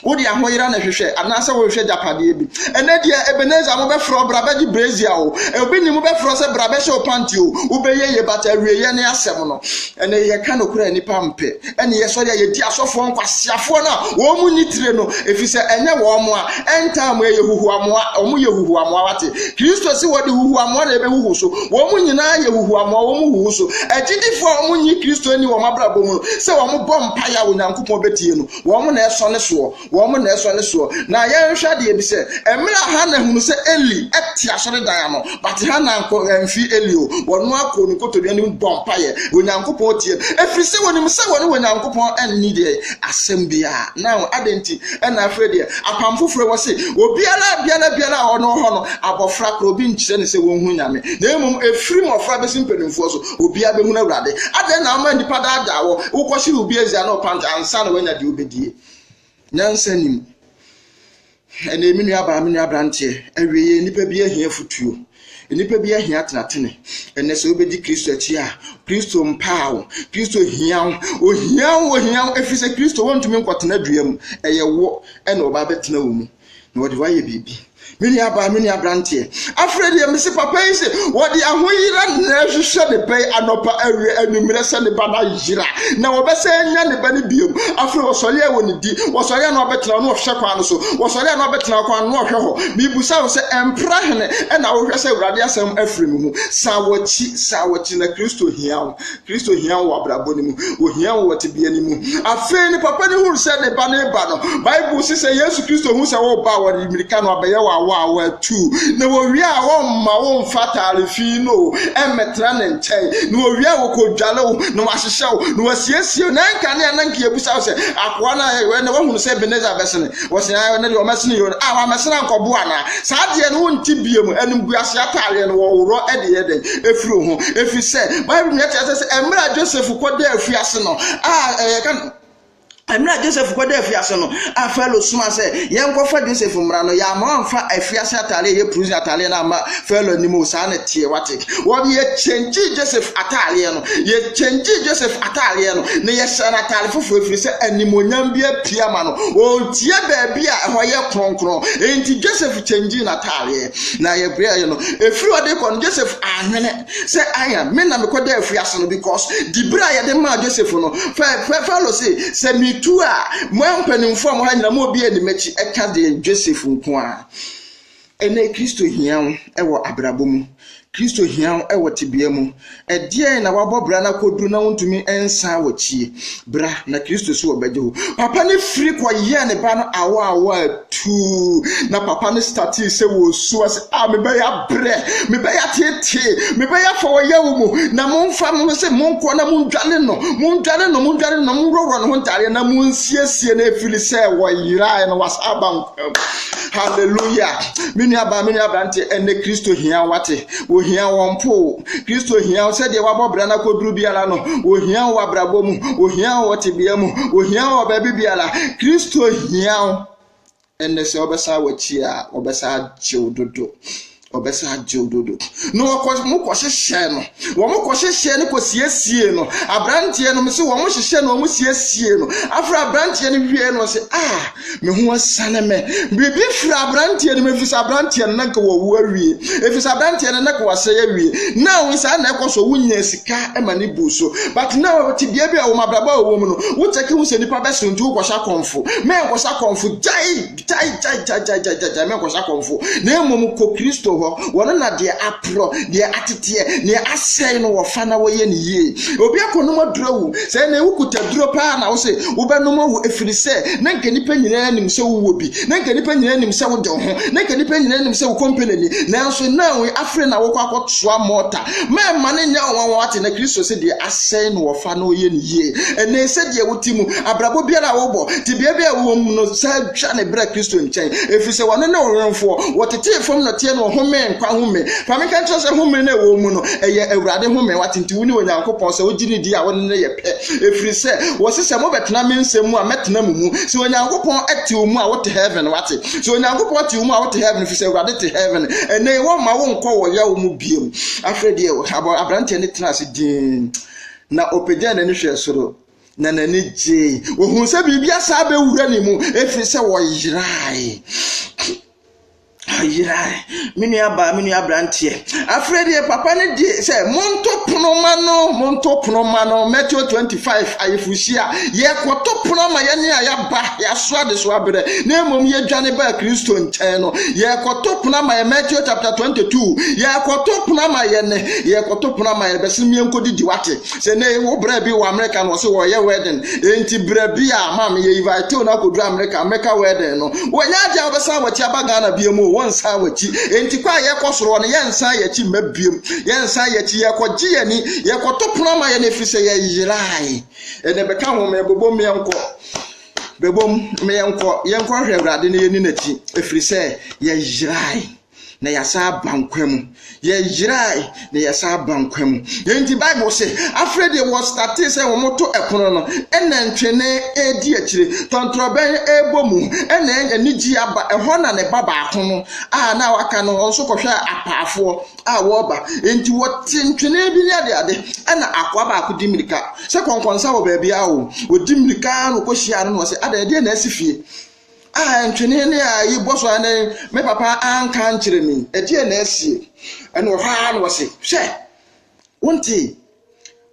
wo de ahoyira na hwehwɛ anasa wo hwehwɛ japade bi ɛna de Ebenezer mo bɛfrɛ brabaji brazia o obi ni mo bɛfrɛ sɛ brabe show panty o wo bɛyɛ ye bata wieye ne asɛm no ɛna yɛ ka no kura nipa mpe ɛna yɛ sɔre yɛ di asɔfo nkwasiafo na wo mu nitire no efi sɛ ɛnyɛ wo mo a ɛnta mo yɛ huhuamoa ɔmo yɛ huhuamoa wate Kristo si wo de huhuamoa na ebe huhu so wo mu nyina yɛ huhuamoa wo mu huhu so agyidifo a ɔmo nyi Kristo ni wo mabrabo mu sɛ wo mo bɔ mpaya wo Nyankopɔn betie no wo mo na ɛsɔ ne so wo mo na ɛsɔ ne so na yɛ hwɛ de bi sɛ emra ha na hunu sɛ Eli ɛte asɔre dan no but ha na nko ɛmfi Eli o wɔno akɔ no kotodua ni bɔ mpaya wo Nyankopɔn tie efiri sɛ wonim sɛ wɔne wo Nyankopɔn ɛnni de asɛm bia now adenti ɛna afre de apamfoforo wɔ se obiara a ɔno hɔ no abɔfra kro obi nkyerɛ ne sɛ wɔnhu nyame na emom efiri mɔfra bɛsi mpanimfoɔ so obiara bɛhu na awurade adan na ama nipa daada wɔ wokɔhye obi azia na ɔpanta ansa na wanya de obedie nyansa nim ene emi nua ba me nua brante awieye nipa bi ahia futuo nipa bi ahia tenatene ene se obedi Kristo achi a Kristo mpaawo Kristo hiawo ohiawo efi se Kristo wontumi nkotena duam eye wo ene oba betena wo mu na wode waye bibi mini abrante afredi ya misi papa yi se wodi ahoyira na hwehwe ne bai anopa awie anumire se ne ba na yira na wobese nya ne ba ne biom afre wosori e woni di wosori na obetena no hwehwe kwa no so wosori na obetena kwa no hwehwe ho bibusa wo se empra hene e na wo hwehwe se urade asem afre mu sa wachi na Kristo hiawo abrabo ni mu wo hiawo wote bia ni mu afi ni papa ni hu se ne ba no Bible se Yesu Kristo hu se wo ba wo mirika no abaye wa tu na wo wi a wo ma wo fatale fi no emetra ne nkyɛn na wo wi a wo kodwale wo na wahyehyɛ wo na wasiesie na nka ne na nka ebusa wo sɛ akoa na wo hunu sɛ Ebenezer bɛsene wo sɛ na de wo masene yo a wa masene nkɔbo ana saa de no wonti biem anim buase atare no wo woro ɛde ɛden efiri ho efi sɛ Bible ne kyerɛ sɛ emra Joseph kɔda afiase no kan Emra Joseph kwada afiase no afalo suma se yenkofa Joseph mra no ya ma amfa afiase atale ye prison atale na ma felo ni mo sa na tie wate wo ye change Joseph atale no ye change Joseph atale no ne ye sana atale fofo afiri se animonyam bia pia ma no o tie ba bia ho ye kronkron enti Joseph change na atale na ye bria ye no efiri ode kon Joseph ahwene se aya me na me kwada afiase no because di bra ye de ma Joseph no felo se mi tu a mo ampanimfo mo ha nyina mo obi animachi eka de Joseph nko a ene Kristo hiawo ewo abrabo mu Kristo hiawo ewo tibia mu edie na wabobra na koduru na wontumi ensa wachie bra na Kristo so obajeho papa ne firi kwa ye ne ba no awa tu na papa ne start se wo su ase me ba ya bre me ba ya tete me ba ya fa wo ye wo mu na monfa mo se monko na mondwale no monroro no hontare na monsiesie na efiri se wo yira na wasaba hallelujah mini aba nte ene Kristo hiawo wate ohia wonpo Kristo hia se de wabobra na koduru biala no ohia wo abrabo mu ohia wo tebia mu ohia wo ba bibiala Kristo hia enne se obesa wachi a obesa jewdodo obesa jewdodo no mo ko hye no wo mo ko hye ne ko siesie no abrantie no me se wo mo hye no mo siesie no afra abrantie no hwie no se me ho asane me bibi fra abrantie no me fisa abrantie no nka wo wu awie efisa abrantie no nka wo sey awie now we say na ekoso wunya sika e ma ne buso but now ti bia bia wo mabraba wo mu no wo take wo se nipa beso ntu wo sha konfo me wo sha konfo jai me wo sha konfo na emom ko Kristo wona na de apro de atete ne asɛe no wo fa na wo ye ne yie obi akono madurawu sɛ na wukuta duro pa na wo se wo benom wo efiri sɛ na nka nipa nyina nim sɛ wo wo bi na nka nipa nyina nim sɛ wo de ho na nka nipa nyina nim sɛ wo company ni nanso na wo afre na wo kwakɔtoa mota ma ma ne nya wo wate na Kristo sɛ de asɛe no wo fa na wo ye ne yie ene sɛ de wo timu abrabo biara wo bɔ ti bia bia wo mu no sɛ twa ne bra Kristo nkyɛn efiri sɛ wona na wo renfo wo tete fam na tie no ho men kwa home fa me kan kyerɛ home na wo mu no ɛyɛ awurade home watenti wo ni onyankopɔn sɛ wogiri di a wo ne yɛ pɛ efiri sɛ wo se sɛ mo betena me nsɛm mu a metena mu sɛ onyankopɔn ate wo mu a wo te heaven wate sɛ onyankopɔn ate wo mu a wo te heaven fi sɛ awurade te heaven ɛnɛ wo ma wo nkɔ wo ya wo mu biem afredi abrante ne tena ase din na opegya na ne hwɛ soro na nani je wo hu sɛ bibia sa be wura ne mu efiri sɛ wo yirai minu abrantie afredi papa ne di say monto pnoma no Matthew 25 ayefusia ye kwoto pnoma ye ne ayaba ya so ade so abere na emom ye dwane ba Kristo nkyɛn no ye kwoto pnoma ye Matthew chapter 22 ye kwoto pnoma ye ne ye kwoto pnoma ye besim ye nkodi wate se ne wo bra bi wo America no so wo ye wedding enti bra bi a mam ye invite na kodu America wedding no wo nya aja obesa wati abaga na biemu wonsa wachi enti kwa ye kosoro no yensa yachi mabiem yensa yachi ye kogye yani ye kotopnoma ye nefise ye yirai ene beka ho me bobom me enko yenko hwe awrade ne yeni nachi efiri se ye yirai na yasa bankwam ye yirai na yasa bankwam enti Bible say afraid was started say wo moto ekono no ena ntwene edi akire tontroben ebomu ena anigi aba eho na ne baba ho no na waka no onso kohwe apaafo wo ba enti wote ntwene bi ne ade ena akwa ba akudi mirika se konkonsa wo ba bia wo odi mirika no kohia no se ade na asifie ntwene ne a yiboso ane me papa anka nkyere mi ede na asie ene wo ha no se hwe wonti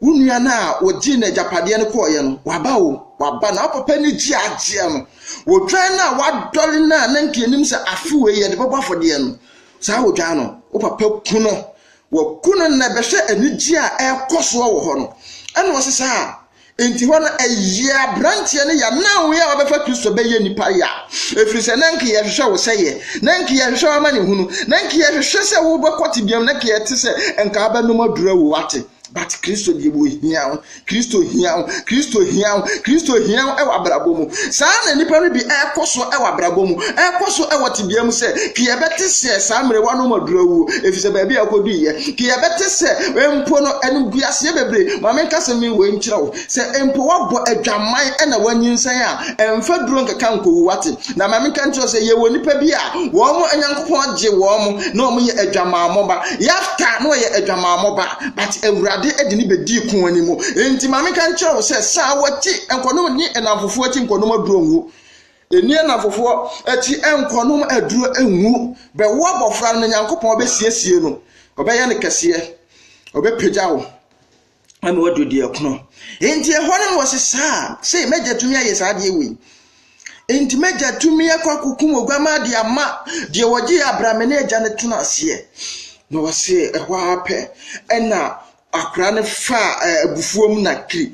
wunua na wogi na japade ne koye no waba na papa ne gi agye no wodwan na wadole na nanke nim se afiwe ye de bobafode no sa wodwan no wo papa kuno wo kuno na behwe anigi a ekoso wo ho no ene wo se sa enti ho na ayia brantie ne ya na wo ya obefa Kristo be ye nipa ya efiri se nanke ye hwehwe wo seye nanke ye hwehwe ama ne hunu nanke ye hwehwe se wo bekote biam nanke ye te se enka aba no madura wo wate but Kristo die wo hia Kristo hia e wa brabomu sa na nipa no bi ekoso e wa brabomu ekoso e wate biam se ki ye bete se sa mre wa no madura wo efiri se ba bia akodu ye ki ye bete se empo no enu guase bebre ma menka se mi wo nkyira wo se empo wa bo adwaman e na wanyinsan a emfa duro nkaka nkowu wate na ma menka nkyira se ye wo nipa bi a wo mo anyankopon agye wo mo na wo mo ye adwaman moba yafta no ye adwaman moba but ewura de edini bedi kun animu enti mame kan kyerɛ sɛ sa wati enkonom ni enafofo ati enkonom aduro nwu eni enafofo ati enkonom aduro enwu be wo abofra no nyankopɔn be siesie no obɛyɛ ne kɛseɛ obɛpagyawo ame wadodi ekono enti ehɔ no wɔ se sa sei megya tumi ayɛ saa de ewi enti megya tumi akwakukum ogwama de ama de wɔgye abramene agya ne tena aseɛ no wɔ se ehɔ apɛ ɛna akra ne fa abufuom na kri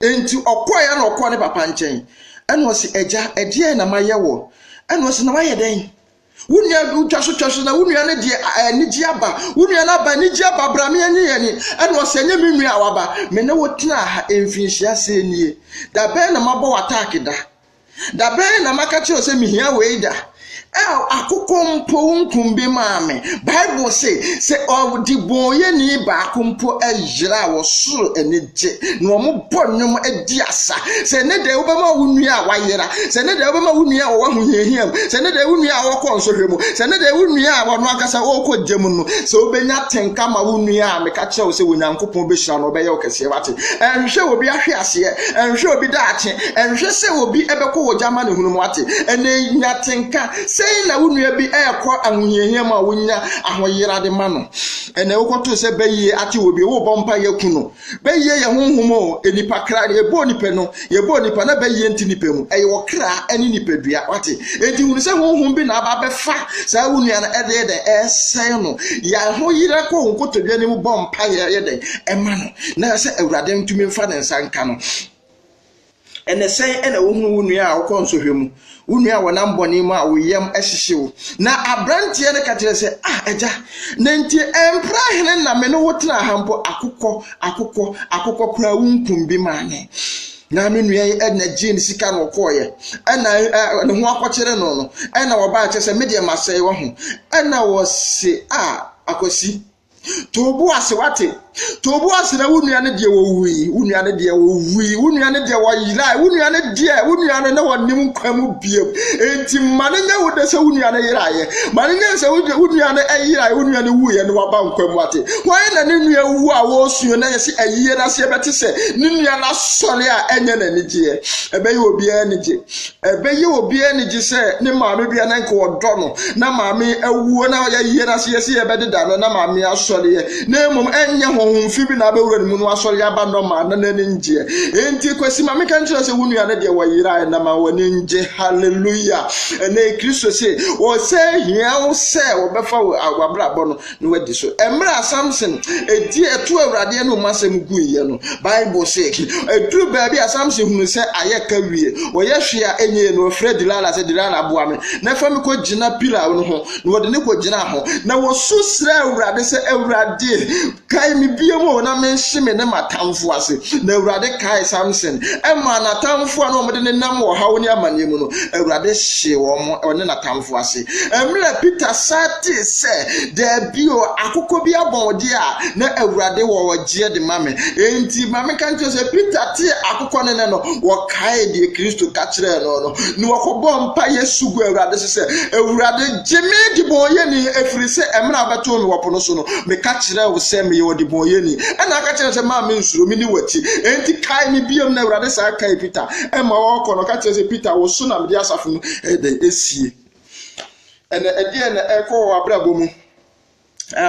enti okoya na okɔ ne papa nkyɛn ɛna ɔse agya ɛdeɛ na mayɛ wɔ ɛna ɔse na mayɛ den wunia utwa so na wunia ne de anigi aba wunia na ba anigi aba brame anyi ni ɛna ɔse anya minua awaba me ne wotena ha emfinhyia se nie da bɛn na mabɔ attack da bɛn na maka kyerɛ sɛ mihia weida akụkọ mpo nkumbi maame Bible say odiboye ni ba akumpo ejira wo soro enije na omo bonnum edi asa say ne de obema wunua wayera say ne de obema wunua wo wahuhiam say ne de wunua wo kọ nsohwemu say ne de wunua wo no akasa wo kọ gyemu no say obenya tenka ma wunua meka kire wo say wonyankopon be hira no be ye okese wate enhwe obi ahwe ase enhwe obi daache enhwe say obi ebekọ wo jama ne hunu wate ene nya tenka say na wunua bi ekọ ahuhiam a wonya ahoyera de ma no ene wo kọto say beye ate obi wo bompa yakunu beye ye honhom enipa kra ye bo nipa no ye bo nipa na beye enti nipa mu eye wo kra eni nipa dua wate enti hunu say honhom bi na aba befa say wunua na ede say no ya hoyera ko nkoto dua ni mu bompa ye de ema no na say awurade ntumi mfa ne nsanka no ene say ene wo hunu wunua a wo kọ nsohwemu wunua wona mboni mu a wo yam ehihyew na abrantie ne ka kire say eja na nti empra hene na me no wotena hampo akukọ kra wunkum bi maane na me nua ena gene sika no koye ena ne ho akọkire no ena wo ba che say me de masai wo ho ena wo se akosi tobu ase wate tobu ase na wunua ne de wo wi wunua ne de wo wi wunua ne de wo yira wunua ne de wunua ne wo nim kwamu biem enti mane nya wo de se wunua ne yira ye mane nya se wunua ne ayira wunua ne wu ye ne wa ba nkwamu wate why na ne nua wu a wo suyo na ye se ayiye na se beti se ne nua na sole a enye na nije ebe ye obi anije se ne maame bia na nko wodo no na maame awuo na ya yiye na se ye se ye bededa no na maame asole ye na mum enye honfi bi na bewura ni mu no asori aba no ma na nje enti kwesi ma me kan kire se wunua ne de wayira na ma woni nje hallelujah ene Kristo se wo se hia wo se wo befa agwabrabo no no wadi so emra Samson edi etu awurade no masem guiye no Bible say etu baabi Samson hunu se ayeka wie wo ye hwea enye no Fred Lala se Dilala aboame na fa me ko gina pila no ho no wode ne ko gina ho na wo susra awurade se awurade kai mi biemo na menhime ne matamfo ase na awurade kai Samson ema na tamfo na omde ne nam wo hawo ni amane mu no awurade hye wo mo one na tamfo ase emre Peter sati se de bio akoko bi abonde a na awurade wo wogye de mame enti mame kan che se Peter ti akoko ne no wo kai de Kristo ka kire no ni wo ko bompa Yesu gu awurade se awurade jimi di boye ni efiri se emre abeto mi wo pono so no me ka kire wo se me yo di boye ni ana aka kire se ma me nsuro mi ni wati enti kai mi biom na awurade sa kai Peter ema wo ko no ka kire se Peter wo so na me di asafo no ede esie ene ede na eko abrabo mu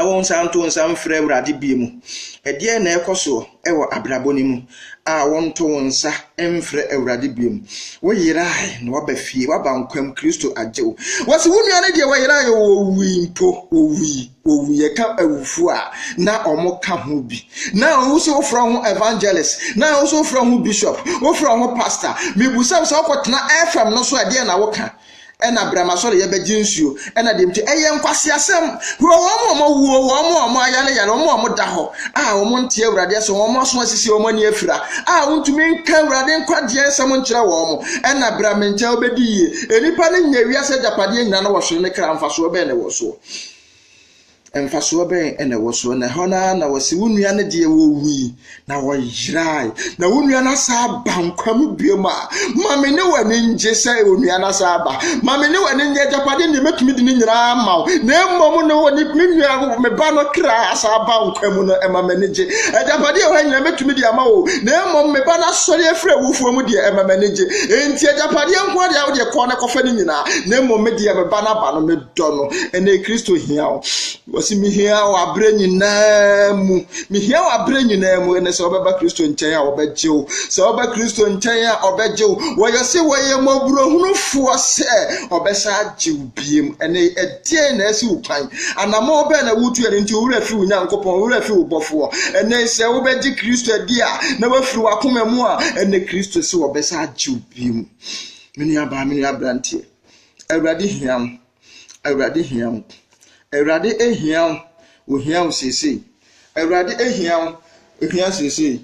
won santo nsam frɛ awurade biemu ede na ekoso ewo abrabo ni mu won to wonsa emfrɛ awurade biemu wo yirai na wo ba fie wo ba nkwam Kristo agyew wose wunua ne de wo yirai wo wi mpo wo wi ka awufu a na omo ka ho bi na wo so from evangelist na wo so from bishop wo from pastor me busa so kwotena FM no so ade na wo ka ena brama so ye bejinsuo ena demti eye nkwase asem wo mo ayale wo da ho wo ntie awurade so wo so asisi wo mani afira wontumi nka awurade nkwade asem nkire wo mo ena brama ntia obediye enipa ne nya wiase japade nyina na wo so ne kra mfaso be ne wo so emfaso be ene wo so na hona na wose wunua ne de wo wi na wo yirai na wunua na sa bankwam bioma mame ne wani nje sai wunua na sa ba mame ne wani nje japade ne metumi de nyira mawo na mmom no woni menua me ba no kra sa bankwam no emame ne je japade wo nyira metumi de amawo na mmom me ba na sori afra wufuo mu de emame ne je enti japade nko de awo de ko na kofa ne nyina na mmom me de me ba na ba no me do no ene Kristo hiao si mihia wa branyina mu ene se obeba Kristo nchen a obegyew se oba Kristo nchen a obegyew wo yose wo ye maburohunufo se obesa agyew biem ene edie na asi ukwan anama oba na wutu ene nti wura fi Nyankopon wura fi ubofo ene se obegye Kristo adi a na wafiri wakoma mu a ene Kristo se obesa agyew biem mini abrantie awurade hiam Awurade ehiam wo hiam sese awurade ehiam sese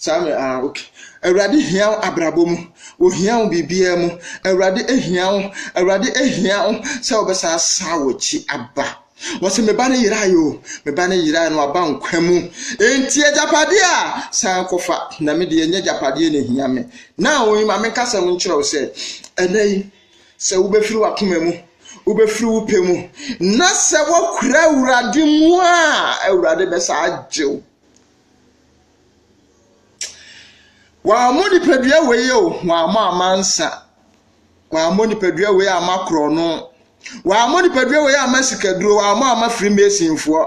Same okay. Awurade hia abrabɔ mu, ohia wo bibia mu. Awurade ehia wo sɛ obesa sa wochi aba. Wose me ba ne yira yo, me ba ne yira no aba nkwa mu. Enti ajapade a san kofa na me de enya japade ne hia me. Na wo ma me kasa mu nkyerɛ wo sɛ enai sɛ wo befiri wakoma mu, wo befiri wo pɛ mu, na sɛ wo kura Awurade mu a Awurade bɛsa agyew. Wa mo ni padua we ye o, wa mo amansa. Wa mo ni padua we amakro no. Wa mo ni padua we amasikaduro, wa mo amafiri mesinfo.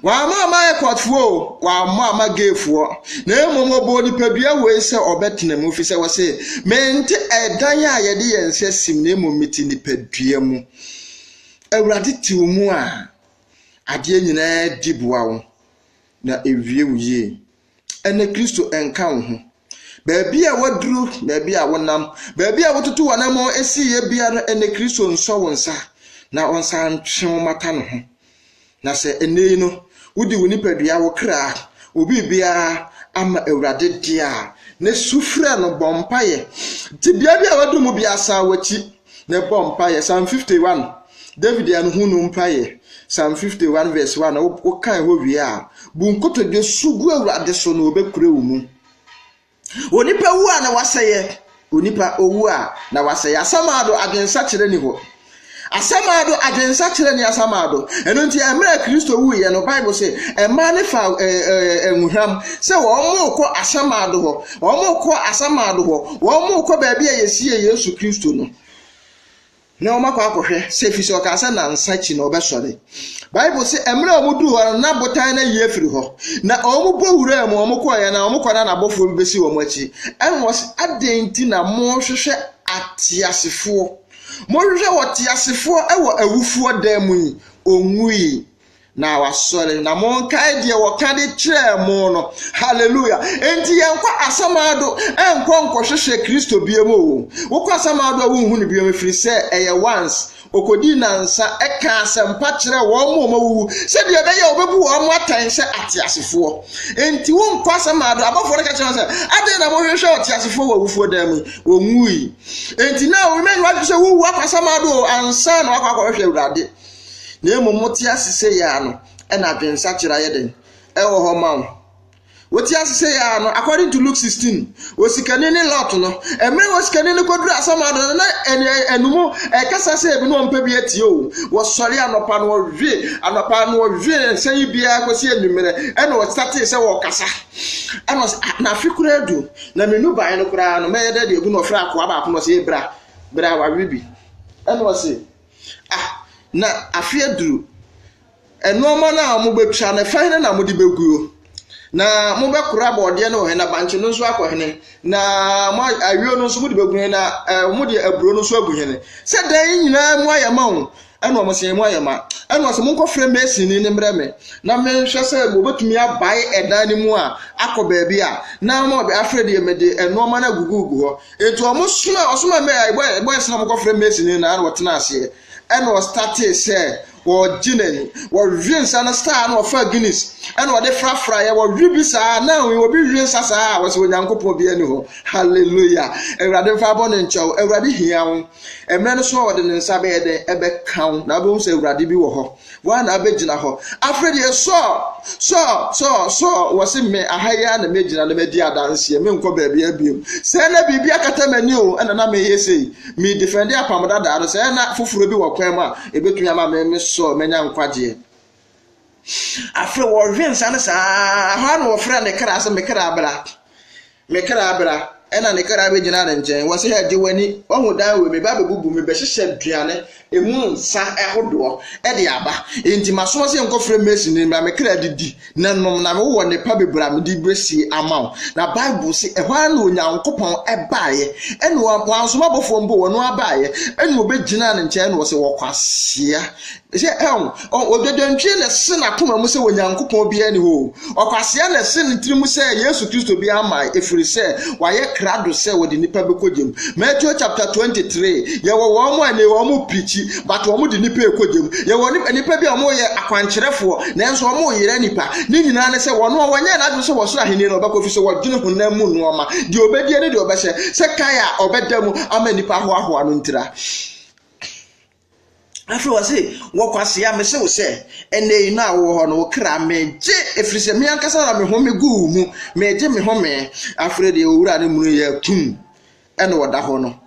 Wa mo amayekotfo, wa mo amagefo. Na emomo bo ni padua we se obetena mu fi se wo se mente edan a ye de yense sim na emomiti ni padua mu. Awurade ti mu a ade nyina dibuwa wo na ewie wuye. Ene Kristo enka wo ho. Baby a wadru, baby a wonam, baby a wotutu wanamo esi ye biara ene Kristo nso wonsa na onsa ntwe mata no ho. Na se ene no wudi woni padua wo kra obi bia ama Awurade dia ne sufre no bompaye ti bia bia wadu mu bia sa wachi ne bompaye Psalm 51 David an hunu mpaye Psalm 51 verse 1 wo kan ho wi a bunkoto de sugu Awurade so no obekure wo mu. Onipa wu a na waseye, onipa owu a na waseye. Asamado agensa kire ni ho. Asamado agensa kire ni asamado. Eno nti emre Kristo wu ye no Bible say e ma ne fa enhwam se wo mo ko asamado ho. Wo mo ko asamado ho. Wo mo ko ba bia yesie Yesu Kristo no. Na o makwa akohwe se fi so ka sa na nsachi na obesore. Bible say emre omudu ho na botan na ye firi ho. Na omu bowura mu omu koye na omu kwana na bofo besi wo machi. Enwos adenti na mo hwehwe atiasefo. Mo hwehwe wotiasefo ewo awufuo dan mu yi onwui na wasore na mo nkai de wo ka de kire mo no. Hallelujah. Enti yenkwa asamado enkwa nkohwehwe Kristo biemu o. Wokwa asamado a wonhu ne biemu firi se eye once okodi nansa eka asempa kire wo mo wu se de be ye obebu wo mo atan se atiasefo. Enti won kwa asamado abafo re ka kire se ade na mo hwehwe atiasefo wo awufuo dan mu onwui. Enti na wo men wa se wo akwa asamado ansa na akwa hwehwe Awurade. Na emomoti asise ya no e na adwensa kira ye den e wo ho ma wo woti asise ya no according to Luke 16 osikani ni Lot no emre osikani ni koduru asamado na enumu kasa se ebi no mpa bi atie o wo sori anopa no hwe sei bia kosi enumere e na wo start se wo kasa na fikura edu na menu ban no kura no me ye de egu no fra akwa ba ko no se bra wa wibi e no se na afia duru enoma na mo betwa na fa na mo di beguo na mo be kura bode na o he na banche no so akohene na mo awio no so mo di beguo na mo di aburo no so aguhene se dan nyina mo ayama wo eno mo se mo ayama eno so mo nkofre mesini ni mreme na me hwe se mo betumi abai edan ni mu a akoba bia na mo be afrede ye mede enoma na gugugu ho etu o mo soma me boy se mo nkofre mesini na wo tena ase and was started say or ginen or drinks and a star no for Guinness and what the frafra or ribisa now we will be drinks as I was with Uncle be anyhow. Hallelujah. A rather fabon and chow, a raddy here, a man sword in Sabe ebe count, Nabum say radibi wo. One abejina ho. Afraid you saw was in me a higher and a major and the media dance here, Minko baby abim. Send a baby a catamenu and an ame say me defend their pamada dad, say not for Ruby or Quema, a bit yama so many unquaji. After war Vince and a no friend the crass and make a and an Carabin and was here doing one would die with me, Baby Boo, me best said Triane, a moon, sa ehodor, Ediaba, into my source and coffee mason in my credit, none of them one the public bram di bressy amount. Now Bible say a while now coupon a buy, and one small from Bo no buy, and will be Jinan and Chen was a walk here. Say, o de ntwe na se na koma mu se wonyankopon bia ni ho. Okwase na se ntrimu se Yesu Kristo bia ama efiri se waye krado se wo de nipa bekojem. Matthew chapter 23, ye wo wo mo ane wo mo preach, but wo mo de nipa ekojem. Ye wo nipa bia mo ye akwankyerefo, na enso wo mo yere nipa. Ni nyina ne se wo no wonye na adu se wo so aheni no bekofi se wo dwene honam mu no ma. De obedie ne de obehye se kan a obedamu ama nipa ho aho anu ntira. After was it, what was ya me so say, and they now no cra me, if it's a me ankasa me home goo, me Jimmy home, after the ura de muye tum, and what da hono.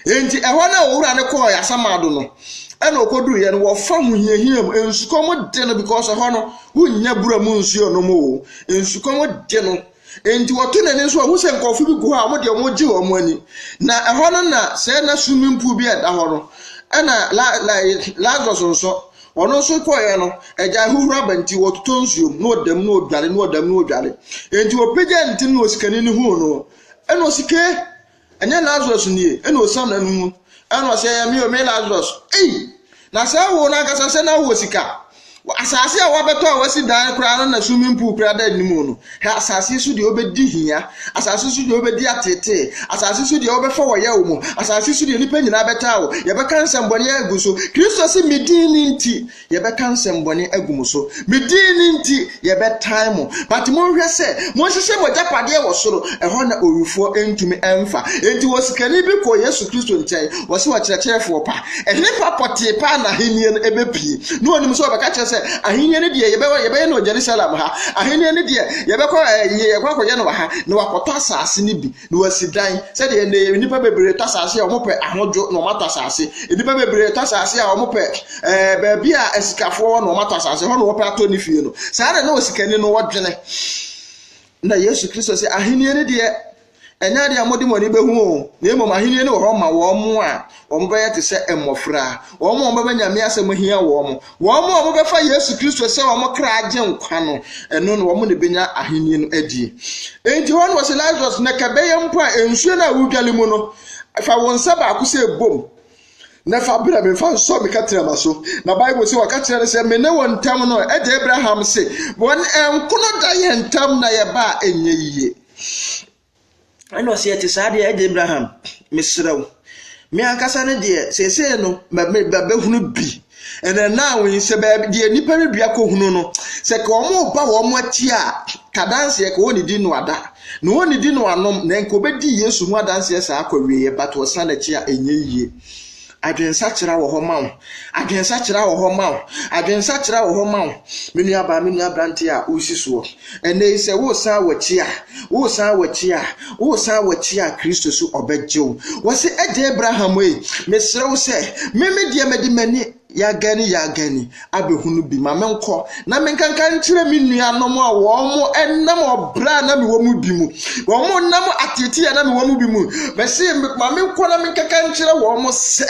Ain't a one ura de coy as a maduno, and no could do and what fun him, and succumb dinner because of honor, who never monsieur no more, and succumb dinner. Enti watune ne so ahusen kofu bi go ha mo de mo ji o mo ani na ehọ no na se na swimming pool bi eda ho no na Lazarus nso ono so koye no eja huhura banti wototo nsuom no odam no odwale enti opeja nti no sikani ni hu no ena osike enya Lazarus nie ena osam na nu ena ose ya mi o me Lazarus na sa wo na kasa se na wo sika asase a wabeto a wasi dan kura na swimming pool kura da nimu no ha asase su de obedi hia asase su de obedi atete asase su de obefa wo ya wo mu asase su de nipa nyina beta wo ye be kan sembone aguso Kristo si medini nti ye be kan sembone agumuso medini nti ye be time but mo hwe se mo hwehwe mo japade wo soro ehọ na owufo entumi emfa enti wo sikani bi ko Yesu Kristo nchen wo se wo kyerɛkyerɛfo pa ehne pa pote pa na henie no ebepie no onim so obeka kyerɛ ahini ne de yebe no Jerusalem ha ahini ne de yebe kwa ye no ha no wakota asase ne bi no wasidan se de ne nipa bebre tasase a omope ahojo no matasase nipa bebre tasase a omope baabi a esikafo no matasase ho no wope ato ne fie no saa de na osikani no wodwene na Yesu Kristo se ahini ne de enya de amodi moni behu o na emom ahini ne wo ma wo mo a wo mbeye te se emofra wo mo mbebe nyame asem hia wo mo befa Yesu Kristo se wo mo kra agye nkwa no eno no wo mo ne benya ahini no adie enti ho no wo se Lazarus na kabeye mpo a ensuo na wudwale mu no fa won saba akuse bom na fa bra me fa so me katira maso na Bible se wakatira se me ne won tam no eje Abraham se won enkono da ye ntam na ye ba enye yiye ano se ati saade e Abraham misraw me ankasa ne de sese no babehunu bi ene na won se ba de nipa bia ko hunu no se ka omo ba wo mo ati a kadanse e ka woni di no ada no woni di no anom na enko bedi Yesu mu adanse sa akwawie but wo sana chi a enye yiye adwensa kyera wo ho ma wo adwensa kyera wo ho ma wo adwensa kyera wo ho ma wo menu abrante a usisuo ene se wo san wachi a Kristo su obegyew wo se eje Abraham mesre wo se meme de medi mani ya gani abehunu bi ma menko na menkanka nkyere minua no mo a wo mo enam obra na me wo mu bi mu wo mo nam atete ya na me wo mu bi mu be se ma menko na menkanka nkyere wo mo se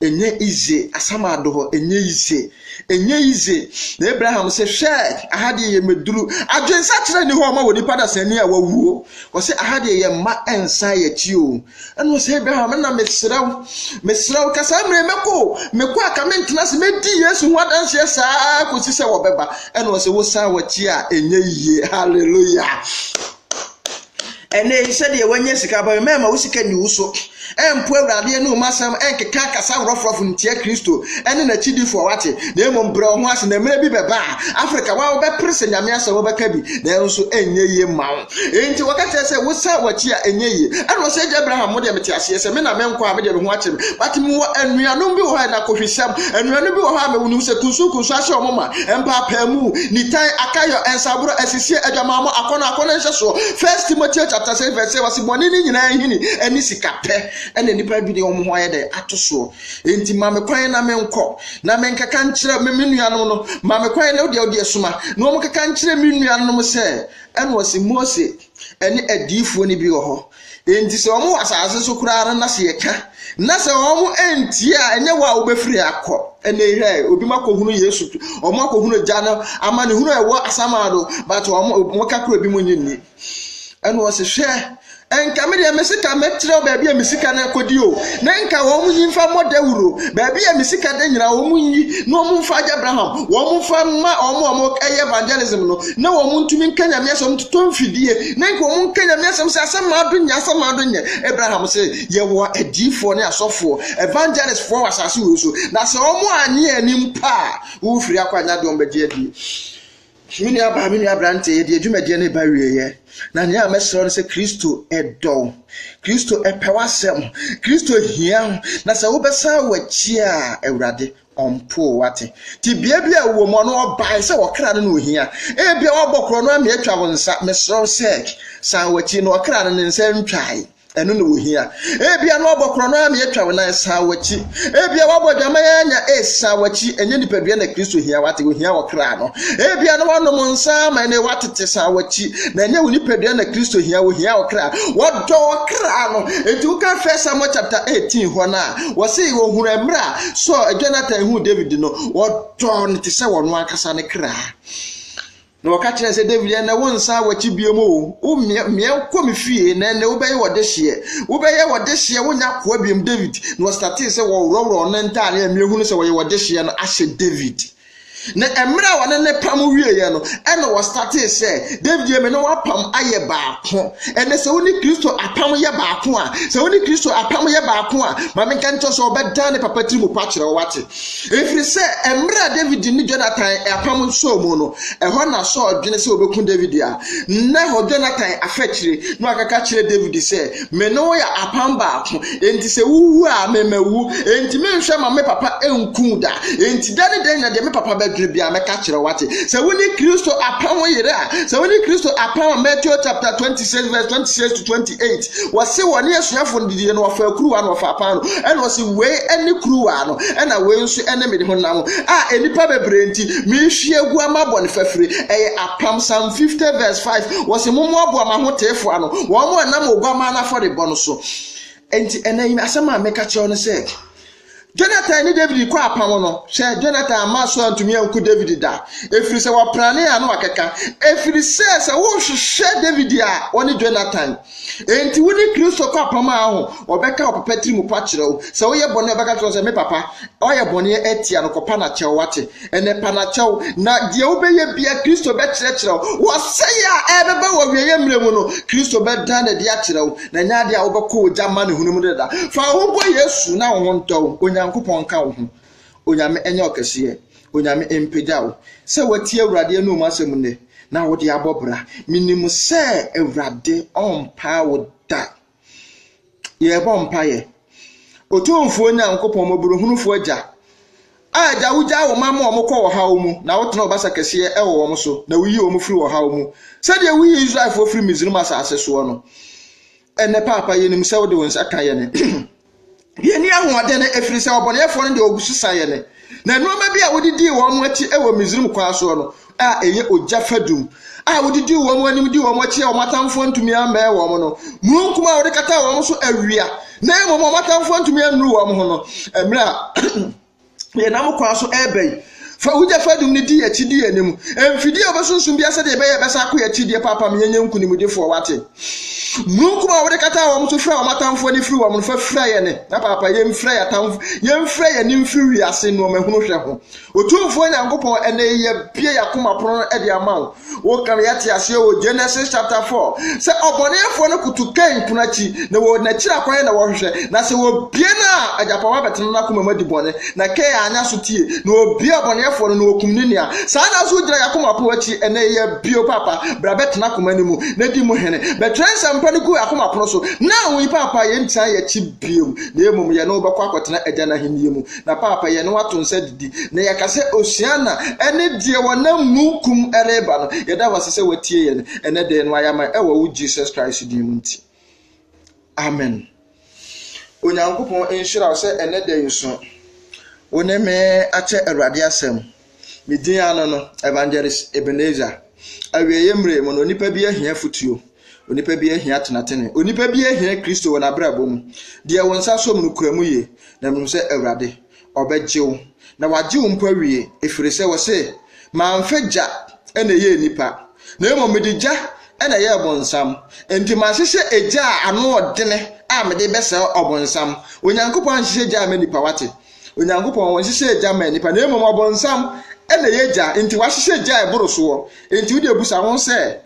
enye ize asamado ho enye ize na Abraham se hwe ahade ye meduru adwensa kyere ni ho ma woni pada sani a wawuo wo se ahade ye ma ensa ye chi o eno se Abraham na mesraw kasa meko aka mentena se medi Yesu ho adanse saa kosi se wo beba eno se wo sa wachi a enye yiye hallelujah ene se de wanye sika ba mema wo sika ni wuso empo awrade no masam enkeka kasa rofrofu ntia Kristo ene na chidifo wate na emom bre ho ase na mera bi beba Africa wa wo be prese nyame asa wo beka bi na enso enye ye mawo enti wakati se wo sa wachi a enye ye ene se Abraham mo de meti ase se me na menko a me de ho akyem but mu anuanom bi wo ha na kohwesam anuanom bi wo ha ma wonu se kunsu ase omoma empa pamu ni tai akayo ensaburo asisi adwamamo akona nse so 1 Timothy chapter 7 verse 7 wasi boni ni nyina hini eni sikape ene nipa bi de omo ho ayede atoso enti mame kwan na menko na menkaka nkyere menuanom no mame kwan na odi esuma na omo kaka nkyere menuanom se ene wasi Mose ene adiifo ni bi ho enti se omo asase so kurara na se yeka na se omo enti a enye wa obefiri akọ ene hwe obi makohunu Yesu omo akohunu jana ama ne hunu ewo asamado but omo kakro bi mo nyinni ene wasi hwe enka me de mesika metrɛ baabi a mesika na kodi o na enka wo mu yimfa modawuro baabi a mesika de nyira wo mu yi no mu fa Abraham wo mu fa ma omo evangelism no na wo mu ntumi nkanya me asom to mfidie na enka wo mu nkanya me asom se asama adonya Abraham se ye wo adifo ne asofo evangelist for asase wo so na se omo anye anim pa wo firi akwanya de ombedi adi Mini abrante ye dwumade ne ba wieye na nya mesro se Kristo edo Kristo epewasem Kristo hia na se wo besa wachi a Awurade ompo wate ti bia wo mo no obai se wo kra no ohia e bia wo bokro no am etwa wo nsa mesro se san wachi no kra no nsa ntwai enu no ohia bia no obokro no am etwa wo na san wachi bia wo bodwama nya san wachi enye nipadua na Kristo hia wate ohia wo kra no bia no wonom nsa ma ne watete san wachi na enye wo nipadua na Kristo hia wo kra wo do kra no etu ka First Samuel chapter 18 ho na wo se wo huru emra so Jonathan hu David no wo do ne te se wo no akasa ne kra no ka kire se David na wo nsa wachi biom o me komi fie na ne wo beye wo de hye wo nya ko biom David no start se wo woro no ntare me hu no se wo ye wo de hye no ahye David na emra wane ne pam wieye no ene wo start say David ye me no wapam aye baako ene se woni Kristo apam ye baako a se woni Kristo apam ye baako a ma me kan to so obeda ne papa tiri mu pa kire wate efiri se emra David ni Jonathan apam so mu no eho na so odwene se obekun David a na ho Jonathan afakire no akaka kire David se me no ya apam baako enti se wuwu a memawu enti me nhwe ma me papa enkun da enti dane den na de me papa bia meka kire wate se woni Kristo apam yire a se woni Kristo apam Matthew chapter 26 verse 26 to 28 wase woni asuafo ndidi no wafa kuruwa no wafa apam no ene wase we eni kuruwa no ena we nso ene mede ho nam a enipa bebre nti mi hwie gu amabɔ ne fafiri eye apam Psalm 50 verse 5 wase momo abo amahotefo ano wo mo nam ogwama na for the bɔ so enti ene asema meka kire no se Jonathan ni David kwa apam no she Jonathan amaso antumi anku David da efiri se wa prane ya no akeka efiri se wo hwehwe David a woni Jonathan enti woni Kristo kwa apam aho obeka opapa tiri mu pa kirewo se wo ye bone obeka kirewo se me papa oye bone etia no kopa na chew wate ene pa na chew na die wo be ye bia Kristo be kirewo wo se ya ebeba wo wiye mremu no Kristo be dan na dia kirewo na nya dia wo be ko jama ne hunum da fa wo bo Yesu na wo nto Yankopon ka wo ho onyame enye okese onyame empejawo se watie Awurade anu masem ne na wo de abobra minimu se Awurade ompa wo da ye bompa ye otumfo Yankopon moburu hunufo aja aja wuja wo mama omukọ wo hawo mu na wo tena obasa kese e wo wo so na wuyi wo mu firi wo hawo mu se de wuyi Israel fo firi Misrim asase so no ene papa yenim se wo de wonsa kan ye ne Yeni ahode na efiri se obonefo no de ogususa ye ne na nuoma bi a wodidi wo mo achi e wo Misrim kwa so no a eye ogya fadum a wodidi wo mo anim di wo mo achi o matamfo ntumi amba e wo mo no munkum a wode kata wo mo so awia na mo matamfo ntumi anu wo mo ho no emra ye na mo kwa so ebei fa wogya fadum ni di achi di anim emfidi obesunsun bia se de be ye besa akọ achi di papa me yenye nkunimudefo wate Nunkuma wode kata wo mso fra amatamfo ni firi wo mo fa fra ye ne na papa ye mfra ya tamfo ye mfra ye ni mfiri ase no mahunu hwe ho otumfo Nyankopon ene ye bie yakoma prono e de amawo wo kan ya ti ase wo Genesis chapter 4 se obonefo no kutukan punachi na wo na kira kwan na wo hwe na se wo bie na ajapa wa betena na koma madi bone na ke anya so tie na wo bie obonefo no okum ni nia sa na so gira yakoma pro achi ene ye bio papa bra betena koma ni mu na di mu hene betrensa mpaniku akoma prono so na wo papa ye ntia ye chi biom na emum ye no bekwa akotena agya na henie mu na papa ye no wato nsa didi na ye kase osiana ene die wona mukum ereba no ye da wasese watie ye ene de no ayama e wo Jesus Christ di mu nti amen Onyankopon enhyira se ene de nso one me ache Awurade asem me din ano no Evangelist Ebenezer awie yemre mo no nipa bi ahia futuo onipa bi ahia tenatene onipa bi ahia Kristo wona brabo mu de wonsa so mu kuramu ye na mu se Awurade obegyew na wagyew mpa wie efiri se wo se manfagya ene ye nipa na emo medigya ɛna yɛ ɔbonsam enti ma hyehyɛ egya a ano ɔdene a mede bɛsɛ ɔbonsam onyankopɔn hyehyɛ egya ma nipa wate onyankopɔn wɔn hyehyɛ egya ma nipa na emom ɔbonsam ɛna yɛ egya enti wahyehyɛ egya ɛboro soɔ enti wode abusa ho sɛ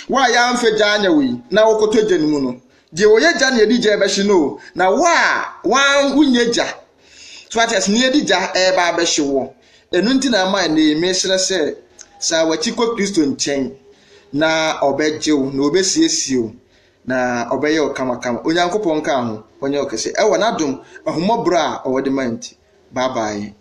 wa ya mfe gya anya wi na wokoto gya no mu no je wo yɛ gya na yɛdi gya bɛhye no na wa wunye gya so ates ne yɛdi gya ɛba bɛhye wo enu nti na ma ne mehyerɛ sɛ sa wachi kɔ Kristo nkyɛn na ɔbɛgyew na ɔbɛsiesie na ɔbɛyɛ ɔkamakama onyankopɔn ka ho onye ɔkɛse ɛwɔ n'adom ahomɔbro a ɔwɔ de manti bye bye.